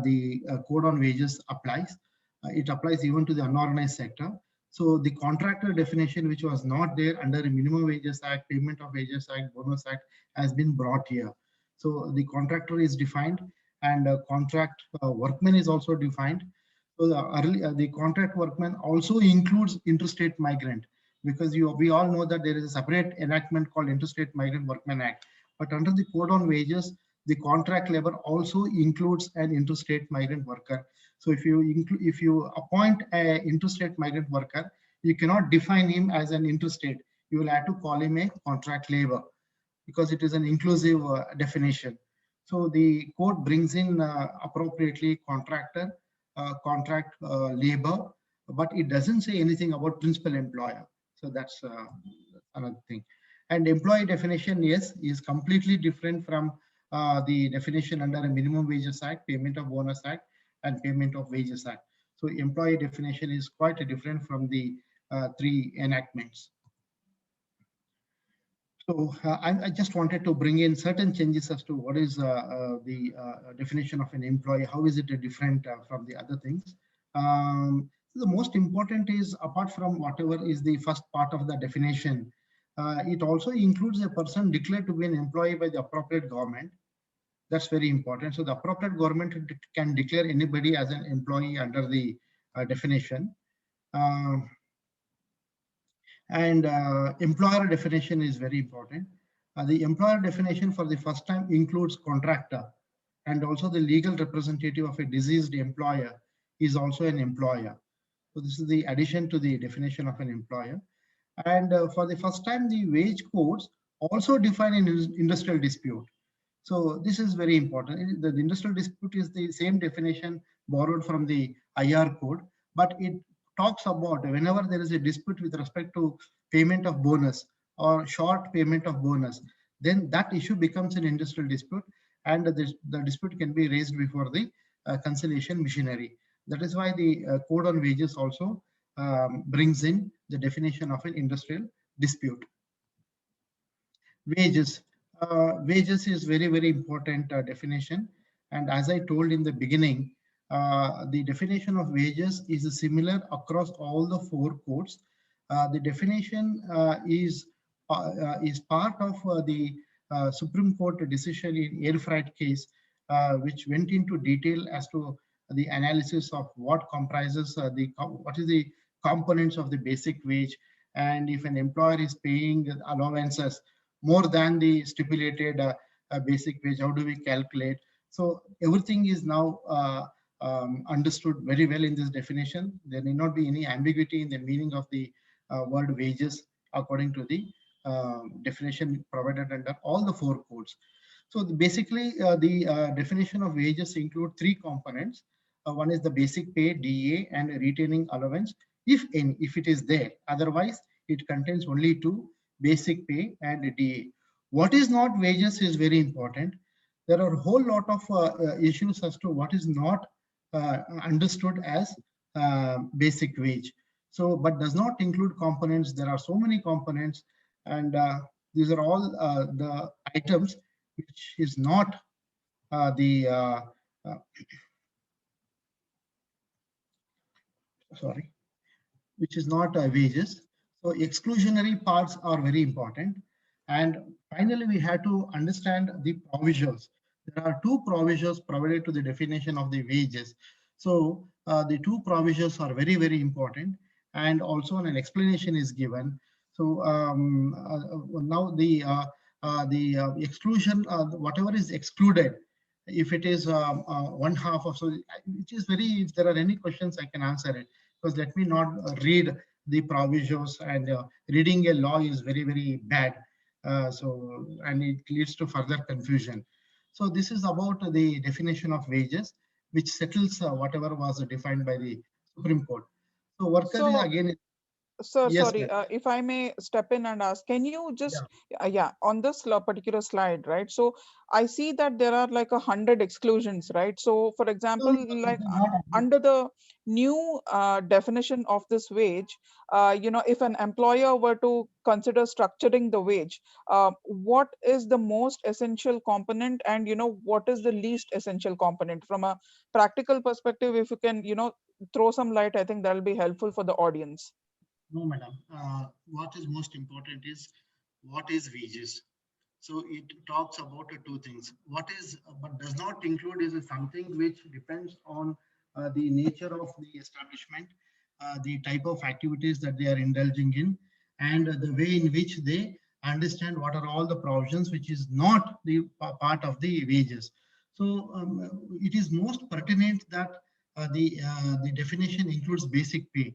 the code on wages applies. It applies even to the unorganized sector. So the contractor definition, which was not there under the Minimum Wages Act, Payment of Wages Act, Bonus Act, has been brought here. So the contractor is defined, and contract workman is also defined. So the contract workman also includes interstate migrant, because we all know that there is a separate enactment called Interstate Migrant Workmen Act. But under the code on wages, the contract labor also includes an interstate migrant worker. So if you appoint an interstate migrant worker, you cannot define him as an interstate. You will have to call him a contract labor, because it is an inclusive definition. So the code brings in appropriately contractor, contract labor, but it doesn't say anything about principal employer. So that's another thing. And employee definition, yes, is completely different from the definition under a Minimum Wages Act, Payment of Bonus Act, and Payment of Wages Act. So employee definition is quite different from the three enactments. So I just wanted to bring in certain changes as to what is the definition of an employee. How is it different from the other things? So the most important is, apart from whatever is the first part of the definition, it also includes a person declared to be an employee by the appropriate government. That's very important. So the appropriate government can declare anybody as an employee under the definition. And employer definition is very important. The employer definition for the first time includes contractor, and also the legal representative of a deceased employer is also an employer. So this is the addition to the definition of an employer. And for the first time, the wage codes also define an industrial dispute. So this is very important. The industrial dispute is the same definition borrowed from the IR code, but it talks about whenever there is a dispute with respect to payment of bonus or short payment of bonus, then that issue becomes an industrial dispute, and the dispute can be raised before the conciliation machinery. That is why the code on wages also brings in the definition of an industrial dispute. Wages. Wages is very, very important definition. And as I told in the beginning, the definition of wages is similar across all the four codes. The definition is part of the Supreme Court decision in air freight case, which went into detail as to the analysis of what comprises what is the components of the basic wage, and if an employer is paying allowances more than the stipulated basic wage, how do we calculate? So everything is now understood very well in this definition. There need not be any ambiguity in the meaning of the word wages according to the definition provided under all the four codes. So basically, the definition of wages include three components. One is the basic pay, DA, and retaining allowance, if any, if it is there. Otherwise, it contains only two, basic pay and DA. What is not wages is very important. There are a whole lot of issues as to what is not understood as basic wage. So, but does not include components. There are so many components, and these are all the items which is not which is not wages. So exclusionary parts are very important. And finally, we have to understand the provisions. There are two provisions provided to the definition of the wages. So the two provisions are very, very important. And also an explanation is given. So now the exclusion, whatever is excluded, if it is one half of, so which is very, if there are any questions, I can answer it. Because let me not read the provisions, and reading a law is very, very bad. And it leads to further confusion. So this is about the definition of wages, which settles whatever was defined by the Supreme Court. So worker is again. Sir, Yes, sorry, ma'am. if I may step in and ask, can you just, Yeah. yeah, on this particular slide, right? So I see that there are like 100 exclusions, right? So for example, No, no, like not under the new definition of this wage, if an employer were to consider structuring the wage, what is the most essential component and, what is the least essential component from a practical perspective? If you can, throw some light, I think that'll be helpful for the audience. No, madam. What is most important is what is wages. So it talks about two things. What is, but does not include is something which depends on the nature of the establishment, the type of activities that they are indulging in, and the way in which they understand what are all the provisions which is not the part of the wages. So it is most pertinent that the definition includes basic pay.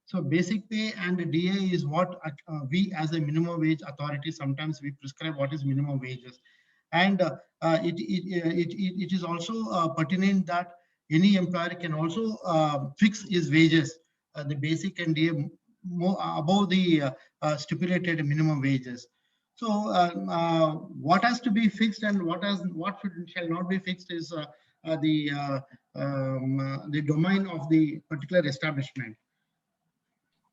So basic pay and DA is what we as a minimum wage authority, sometimes we prescribe what is minimum wages. And it is also pertinent that any employer can also fix his wages, the basic and DA more above the stipulated minimum wages. So what has to be fixed and what shall not be fixed is the domain of the particular establishment.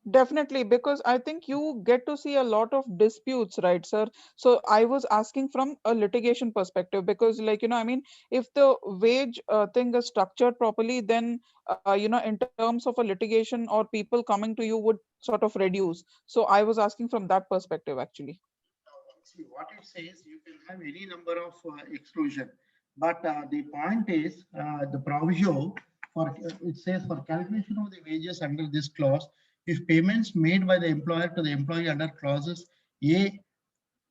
Definitely, because I think you get to see a lot of disputes, right, sir? So I was asking from a litigation perspective because, like, I mean, if the wage thing is structured properly, then, in terms of a litigation or people coming to you would sort of reduce. So I was asking from that perspective, actually. See, what it says, you can have any number of exclusion, but the point is the proviso for it says for calculation of the wages under this clause, if payments made by the employer to the employee under clauses A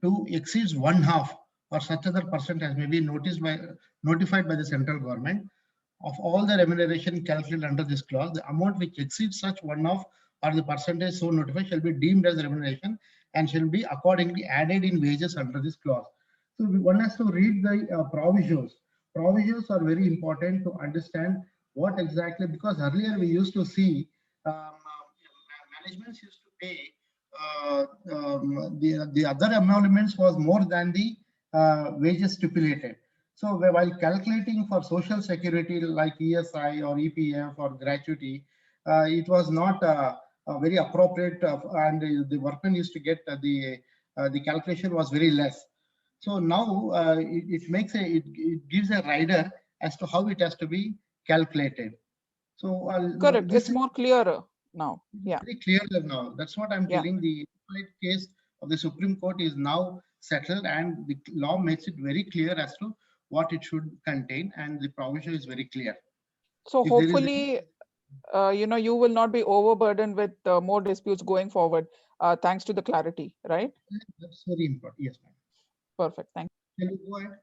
to exceeds one half or such other percent as may be notified by the central government of all the remuneration calculated under this clause, the amount which exceeds such one half or the percentage so notified shall be deemed as remuneration and shall be accordingly added in wages under this clause. So one has to read the provisions. Provisions are very important to understand what exactly, because earlier we used to see managements used to pay the other emoluments was more than the wages stipulated. So while calculating for social security like ESI or EPF or gratuity, it was not very appropriate, and the workman used to get the calculation was very less. So now it gives a rider as to how it has to be calculated. So Correct. this It's is more clearer now. Yeah. very clear now. That's what I'm Yeah. telling. The case of the Supreme Court is now settled, and the law makes it very clear as to what it should contain, and the provision is very clear. So If there is any, hopefully, you will not be overburdened with more disputes going forward, thanks to the clarity, right? that's very important. Yes, ma'am. Perfect. Thank you. Can you go ahead?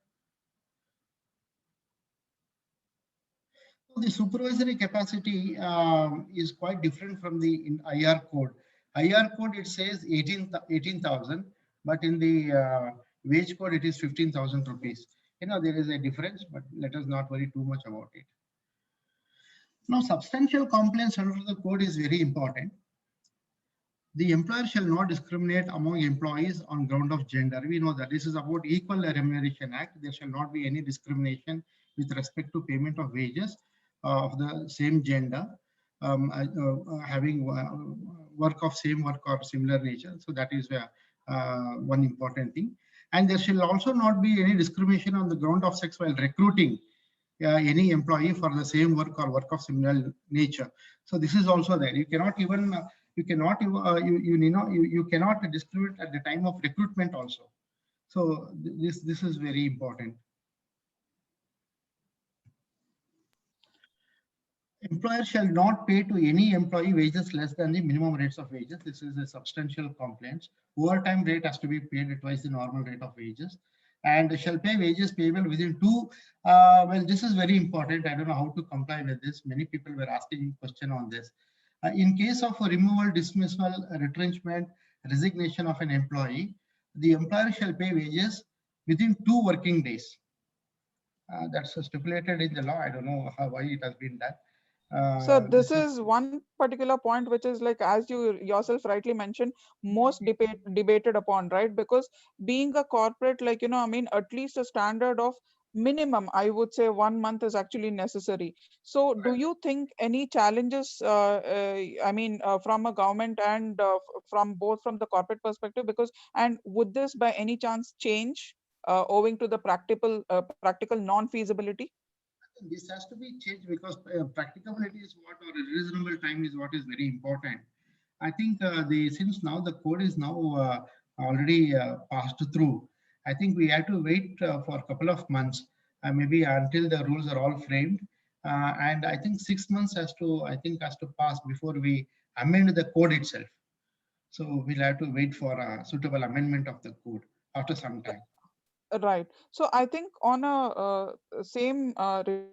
So the supervisory capacity is quite different from the in IR code. IR code it says 18,000, but in the wage code it is 15,000 rupees. There is a difference, but let us not worry too much about it. Now, substantial compliance under the code is very important. The employer shall not discriminate among employees on ground of gender. We know that this is about Equal Remuneration Act. There shall not be any discrimination with respect to payment of wages of the same gender, having work of same work or similar nature. So that is one important thing. And there shall also not be any discrimination on the ground of sex while recruiting any employee for the same work or work of similar nature. So this is also there. You cannot even you cannot discriminate at the time of recruitment also. So this is very important. Employer shall not pay to any employee wages less than the minimum rates of wages. This is a substantial complaint. Overtime rate has to be paid at twice the normal rate of wages, and shall pay wages payable within two. Well, this is very important. I don't know how to comply with this. Many people were asking question on this. In case of a removal, dismissal, retrenchment, resignation of an employee, the employer shall pay wages within 2 working days. That's stipulated in the law. I don't know why it has been done. So this This is is one particular point which is like, as you yourself rightly mentioned, most debated upon, right? Because being a corporate, like, I mean, at least a standard of minimum, I would say 1 month is actually necessary. So do you think any challenges, I mean, from a government and from both from the corporate perspective, because, and would this by any chance change owing to the practical non-feasibility? this has to be changed because practicability is what, or a reasonable time is what is very important. I think the since now the code is now already passed through. I think we have to wait for a couple of months, maybe until the rules are all framed. And I think 6 months has to pass before we amend the code itself. So we'll have to wait for a suitable amendment of the code after some time. Right. So I think on a same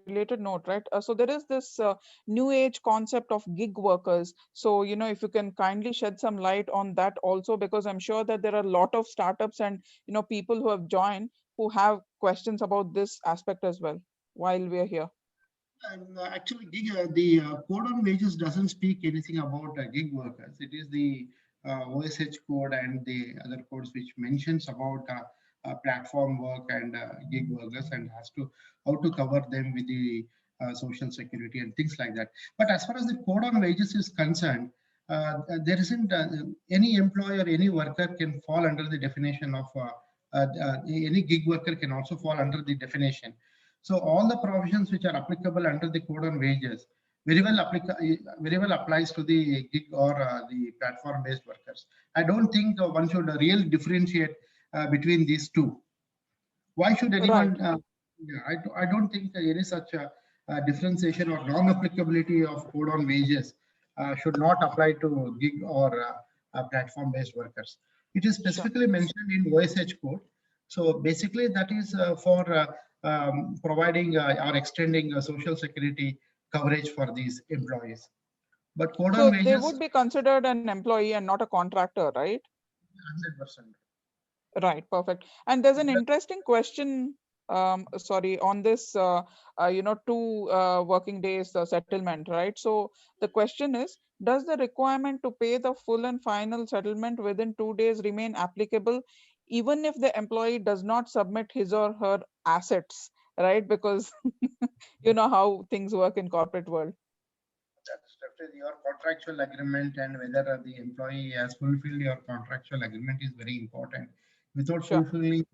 related note, right? So there is this new age concept of gig workers. So, if you can kindly shed some light on that also, because I'm sure that there are a lot of startups and, people who have joined who have questions about this aspect as well while we're here. And actually, the code on wages doesn't speak anything about gig workers. It is the OSH code and the other codes which mentions about platform work and gig workers and has to how to cover them with the social security and things like that. But as far as the code on wages is concerned, there isn't any employer, any worker can fall under the definition of any gig worker can also fall under the definition. So all the provisions which are applicable under the code on wages very well applies to the gig or the platform-based workers. I don't think one should really differentiate between these two. Why should Right. anyone? Yeah, I don't think any such differentiation or non-applicability of code on wages should not apply to gig or platform-based workers. It is Sure. specifically mentioned in OSH code. So basically, that is for providing or extending social security coverage for these employees. But code So on they wages, would be considered an employee and not a contractor, right? 100%. Right, perfect. And there's an interesting question, sorry, on this, 2 working days settlement, right? So the question is, does the requirement to pay the full and final settlement within 2 days remain applicable, even if the employee does not submit his or her assets, right? Because you know how things work in corporate world. That's definitely your contractual agreement and whether the employee has fulfilled your contractual agreement is very important. Without Sure. fulfilling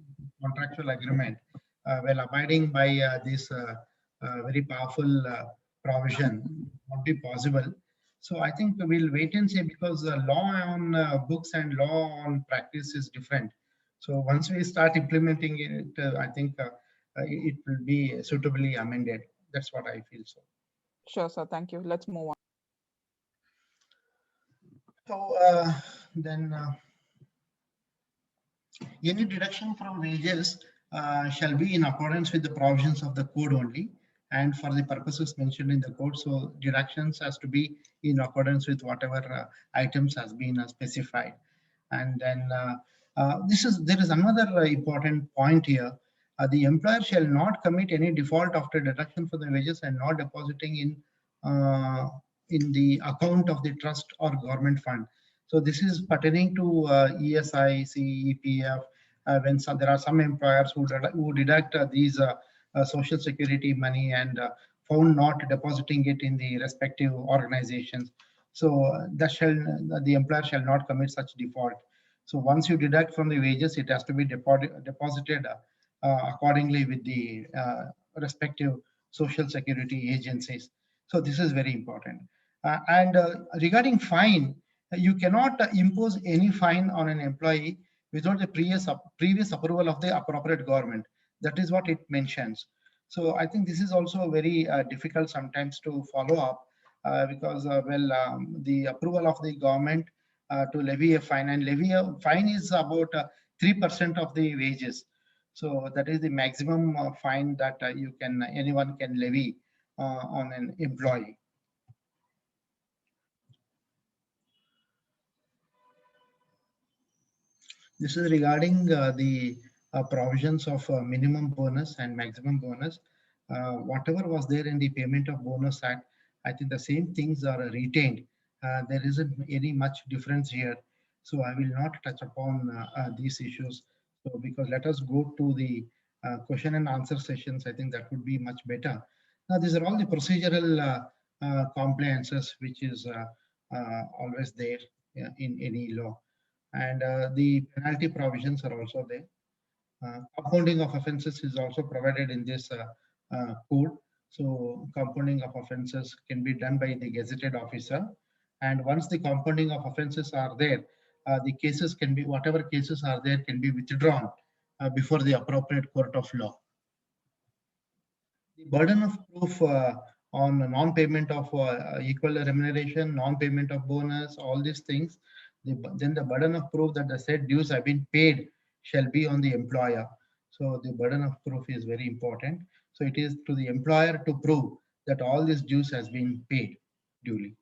contractual agreement, while abiding by this very powerful provision, won't be possible. So I think we'll wait and see because law on books and law on practice is different. So once we start implementing it, I think it will be suitably amended. That's what I feel so. Sure, sir. Thank you. Let's move on. So then any deduction from wages shall be in accordance with the provisions of the code only and for the purposes mentioned in the code. So deductions has to be in accordance with whatever items has been specified. And then there is another important point here. The employer shall not commit any default after deduction for the wages and not depositing in the account of the trust or government fund. So this is pertaining to ESI, CEPF, when there are some employers who deduct these social security money and found not depositing it in the respective organizations. So the employer shall not commit such default. So once you deduct from the wages, it has to be deposited accordingly with the respective social security agencies. So this is very important. And regarding fine, you cannot impose any fine on an employee without the previous approval of the appropriate government. That is what it mentions. So I think this is also very difficult sometimes to follow up because the approval of the government to levy a fine, and levy a fine is about 3% of the wages. So that is the maximum fine that anyone can levy on an employee. This is regarding the provisions of minimum bonus and maximum bonus. Whatever was there in the Payment of Bonus Act, I think the same things are retained. There isn't any much difference here. So I will not touch upon these issues. So because let us go to the question and answer sessions, I think that would be much better. Now, these are all the procedural compliances, which is always there in any law. And the penalty provisions are also there. Compounding of offenses is also provided in this code. So compounding of offenses can be done by the gazetted officer. And once the compounding of offenses are there, the cases can be, whatever cases are there can be withdrawn before the appropriate court of law. The burden of proof on non-payment of equal remuneration, non-payment of bonus, all these things, then the burden of proof that the said dues have been paid shall be on the employer. So the burden of proof is very important. So it is to the employer to prove that all these dues has been paid duly.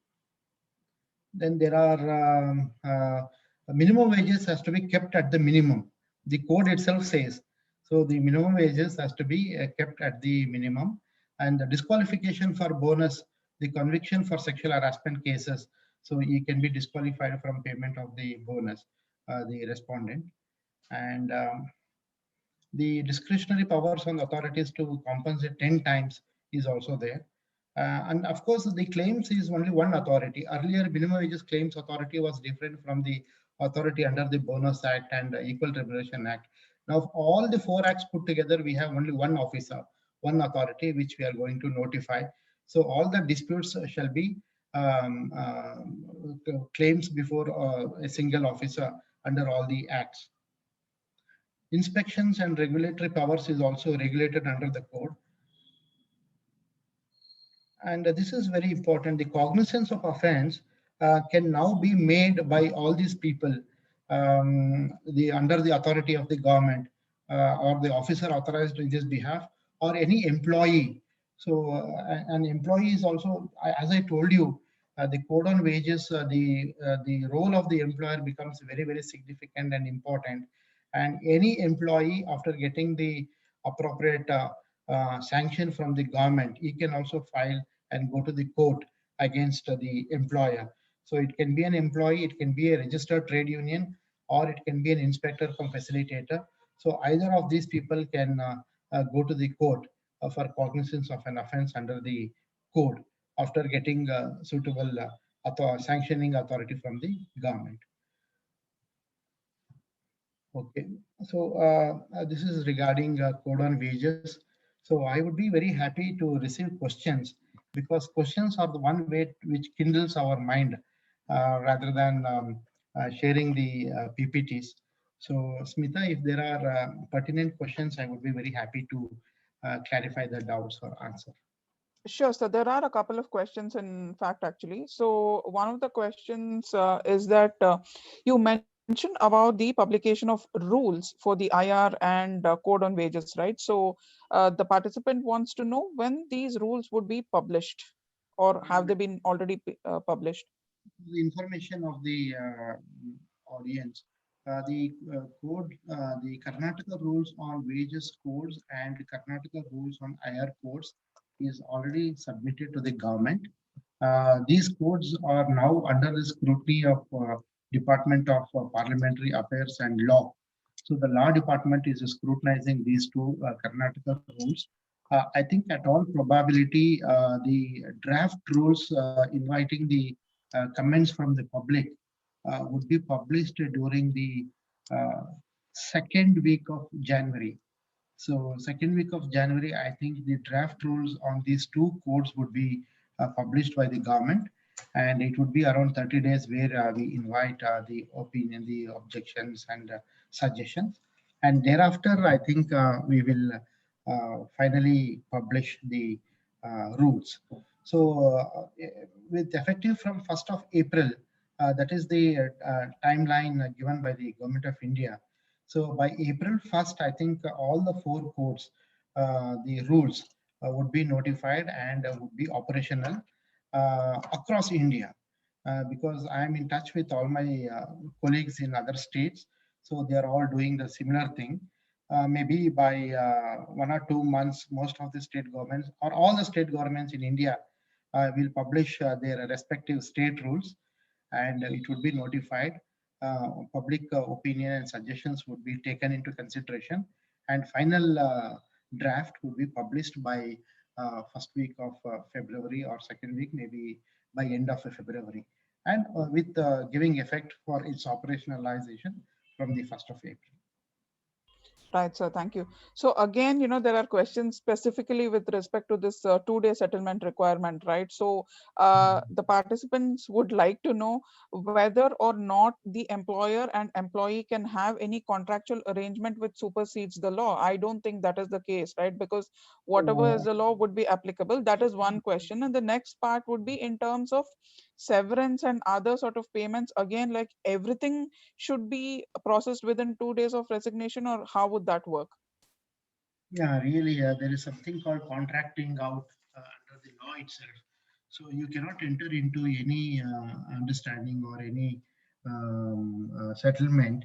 Then there are minimum wages has to be kept at the minimum. The code itself says, so the minimum wages has to be kept at the minimum, and the disqualification for bonus, the conviction for sexual harassment cases, so he can be disqualified from payment of the bonus, the respondent. And the discretionary powers on the authorities to compensate 10 times is also there. And of course, the claims is only one authority. Earlier, minimum wages claims authority was different from the authority under the Bonus Act and Equal Remuneration Act. Now, all the 4 acts put together, we have only one officer, one authority, which we are going to notify. So all the disputes shall be claims before a single officer under all the acts. Inspections and regulatory powers is also regulated under the code. And this is very important. The cognizance of offense can now be made by all these people under the authority of the government or the officer authorized in this behalf, or any employee. So an employee is also, as I told you, the code on wages, the role of the employer becomes very, very significant and important. And any employee, after getting the appropriate sanction from the government, he can also file and go to the court against the employer. So it can be an employee, it can be a registered trade union, or it can be an inspector cum facilitator. So either of these people can go to the court for cognizance of an offense under the code after getting suitable sanctioning authority from the government. Okay, so this is regarding code on wages. So I would be very happy to receive questions, because questions are the one way which kindles our mind rather than sharing the PPTs. So Smita, if there are pertinent questions, I would be very happy to clarify the doubts or answer. Sure. So there are a couple of questions, in fact, actually. So one of the questions is that you mentioned about the publication of rules for the IR and code on wages, right? So the participant wants to know when these rules would be published, or have they been already published? The information of the audience, the code, the Karnataka rules on wages codes and Karnataka rules on IR codes is already submitted to the government. These codes are now under the scrutiny of Department of Parliamentary Affairs and Law. So the law department is scrutinizing these two Karnataka rules. I think at all probability, the draft rules inviting the comments from the public would be published during the second week of January. So second week of January, I think the draft rules on these two codes would be published by the government, and it would be around 30 days where we invite the opinion, the objections and suggestions. And thereafter, I think we will finally publish the rules. So with effective from 1st of April, that is the timeline given by the Government of India. So by April 1st, I think all the 4 codes, the rules would be notified and would be operational across India. Because I am in touch with all my colleagues in other states. So they are all doing the similar thing. Maybe by 1 or 2 months, most of the state governments or all the state governments in India will publish their respective state rules, and it would be notified. Public opinion and suggestions would be taken into consideration, and final draft would be published by first week of February or second week, maybe by end of February, and with giving effect for its operationalization from the 1st of April. Right, sir. Thank you. So again, there are questions specifically with respect to this 2-day settlement requirement, right? So the participants would like to know whether or not the employer and employee can have any contractual arrangement which supersedes the law. I don't think that is the case, right? Because whatever is the law would be applicable. That is one question. And the next part would be in terms of severance and other sort of payments. Again, like everything should be processed within 2 days of resignation, or how would that work? Yeah, really, there is something called contracting out under the law itself. So you cannot enter into any understanding or any settlement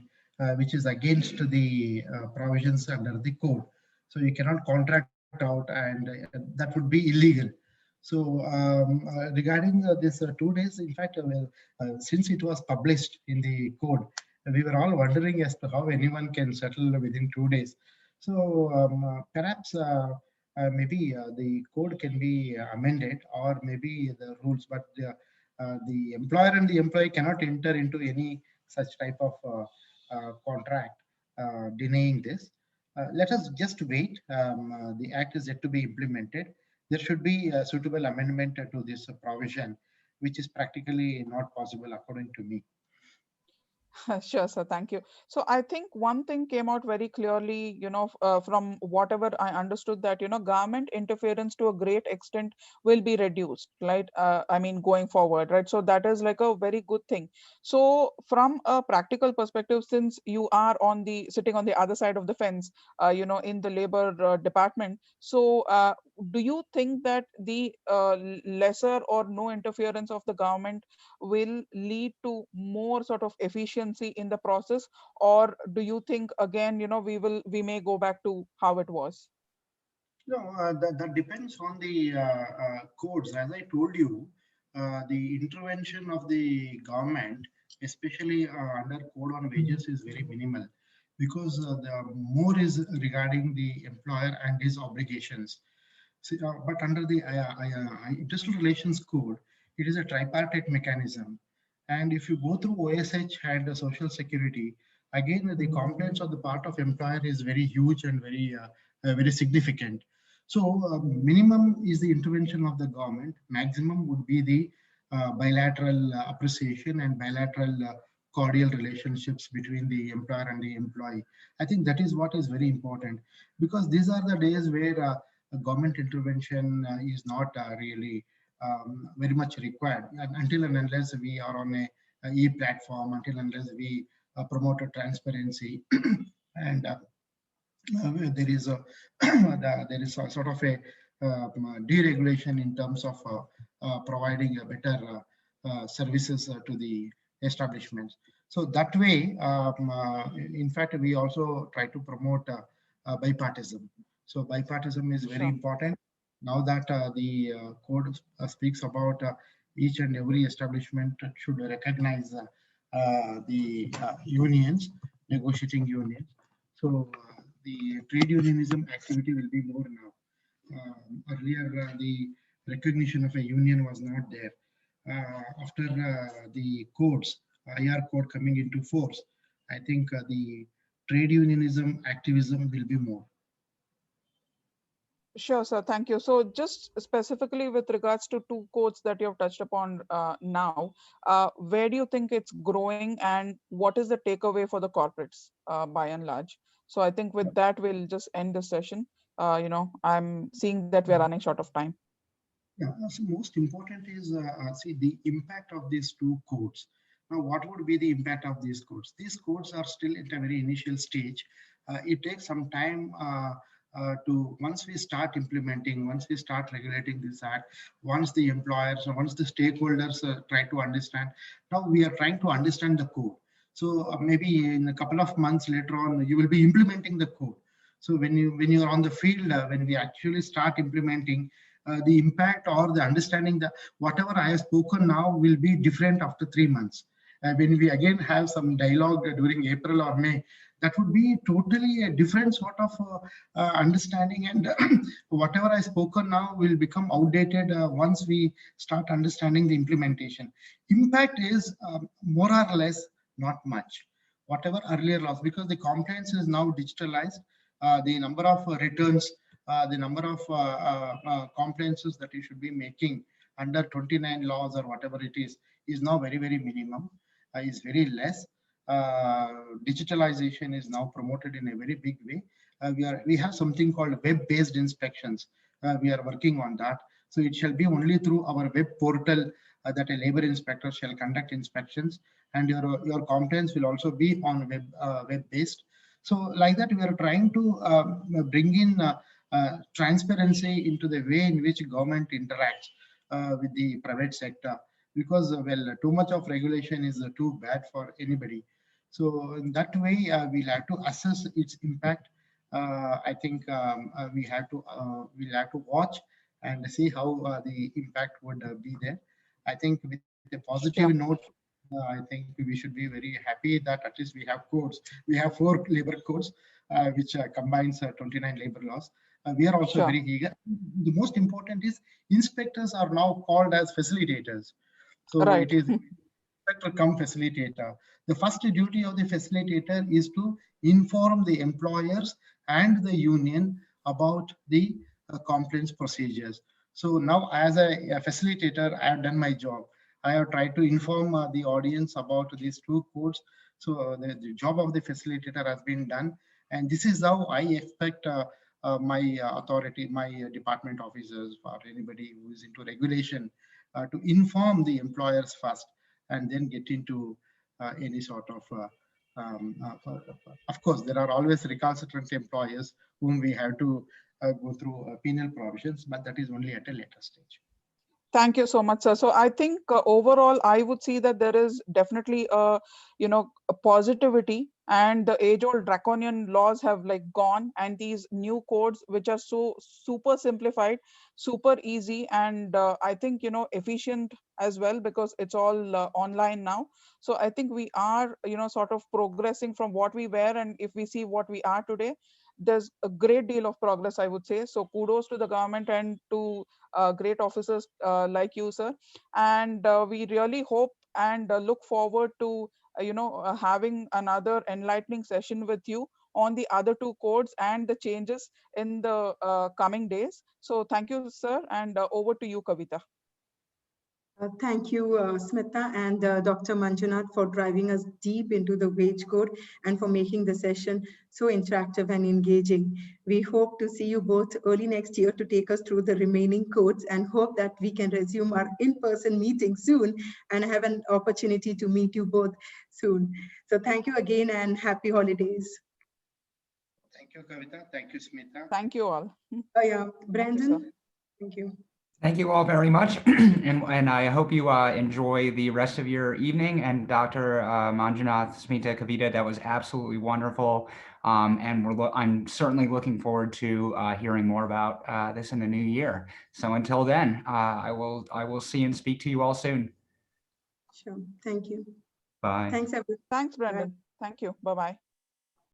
which is against the provisions under the code. So you cannot contract out, and that would be illegal. So regarding this 2 days, in fact, since it was published in the code, we were all wondering as to how anyone can settle within 2 days. So perhaps maybe the code can be amended, or maybe the rules, but the employer and the employee cannot enter into any such type of contract denying this. Let us just wait. The act is yet to be implemented. There should be a suitable amendment to this provision, which is practically not possible according to me. Sure, sir. Thank you. So I think one thing came out very clearly, from whatever I understood, that, government interference to a great extent will be reduced, right? I mean, going forward, right? So that is like a very good thing. So from a practical perspective, since you are sitting on the other side of the fence, in the labor department, so do you think that the lesser or no interference of the government will lead to more sort of efficiency in the process, or do you think again, we may go back to how it was? No, that depends on the codes. As I told you, the intervention of the government, especially under code on wages, is very minimal, because the more is regarding the employer and his obligations. See, but under the Industrial Relations Code, it is a tripartite mechanism. And if you go through OSH and the Social Security, again, the complaints on the part of employer is very huge and very significant. So minimum is the intervention of the government. Maximum would be the bilateral appreciation and bilateral cordial relationships between the employer and the employee. I think that is what is very important, because these are the days where government intervention is not really very much required, until and unless we are on a e-platform, until and unless we promote a transparency and there is a sort of a deregulation in terms of providing a better services to the establishments. So that way, in fact, we also try to promote bipartisan. So bipartisan is very important. Now that the code speaks about each and every establishment should recognize the unions, negotiating unions. So the trade unionism activity will be more now. Earlier, the recognition of a union was not there. After the codes, IR code coming into force, I think the trade unionism activism will be more. Sure, sir. Thank you. So just specifically with regards to two codes that you have touched upon now, where do you think it's growing, and what is the takeaway for the corporates by and large? So I think with that, we'll just end the session. I'm seeing that we're running short of time. Yeah, so most important is see the impact of these two codes. Now, what would be the impact of these codes? These codes are still at a very initial stage. It takes some time to, once we start implementing, once we start regulating this act, once the employers, once the stakeholders try to understand. Now we are trying to understand the code. So maybe in a couple of months later on, you will be implementing the code. So when you're on the field, when we actually start implementing, the impact or the understanding that whatever I have spoken now will be different after 3 months. When we again have some dialogue during April or May, that would be totally a different sort of understanding, and whatever I spoken now will become outdated once we start understanding the implementation. Impact is more or less not much. Whatever earlier laws, because the compliance is now digitalized, the number of returns, the number of compliances that you should be making under 29 laws or whatever it is now very, very minimum, is very less. Digitalization is now promoted in a very big way. We have something called web-based inspections. We are working on that. So it shall be only through our web portal that a labor inspector shall conduct inspections, and your complaints will also be on web-based. So like that, we are trying to bring in transparency into the way in which government interacts with the private sector, because well, too much of regulation is too bad for anybody. So in that way, we'll have to assess its impact. I think we'll have to watch and see how the impact would be there. I think with a positive note, I think we should be very happy that at least we have codes. We have 4 labor codes, which combines 29 labor laws. We are also very eager. The most important is inspectors are now called as facilitators. So it is inspector come facilitator. The first duty of the facilitator is to inform the employers and the union about the complaints procedures. So now as a facilitator, I have done my job. I have tried to inform the audience about these 2 codes. So the job of the facilitator has been done. And this is how I expect my authority, my department officers, or anybody who is into regulation, to inform the employers first and then get into any sort of, of course, there are always recalcitrant employers whom we have to go through penal provisions, but that is only at a later stage. Thank you so much, sir. So I think overall, I would see that there is definitely a positivity, and the age-old draconian laws have like gone, and these new codes, which are so super simplified, super easy, and I think efficient as well, because it's all online now. So I think we are sort of progressing from what we were, and if we see what we are today, there's a great deal of progress, I would say. So kudos to the government and to great officers like you, sir. And we really hope and look forward to having another enlightening session with you on the other 2 codes and the changes in the coming days. So thank you, sir, and over to you, Kavita. Thank you, Smita and Dr. Manjunath, for driving us deep into the wage code and for making the session so interactive and engaging. We hope to see you both early next year to take us through the remaining codes, and hope that we can resume our in-person meeting soon and have an opportunity to meet you both soon. So thank you again and happy holidays. Thank you, Kavita. Thank you, Smita. Thank you all. Yeah, Brandon, thank you. Thank you all very much, and I hope you enjoy the rest of your evening. And Dr. Manjunath, Smita, Kavita, that was absolutely wonderful, and I'm certainly looking forward to hearing more about this in the new year. So until then, I will see and speak to you all soon. Sure. Thank you. Bye. Thanks, everyone. Thanks, Brandon. Thank you. Bye-bye.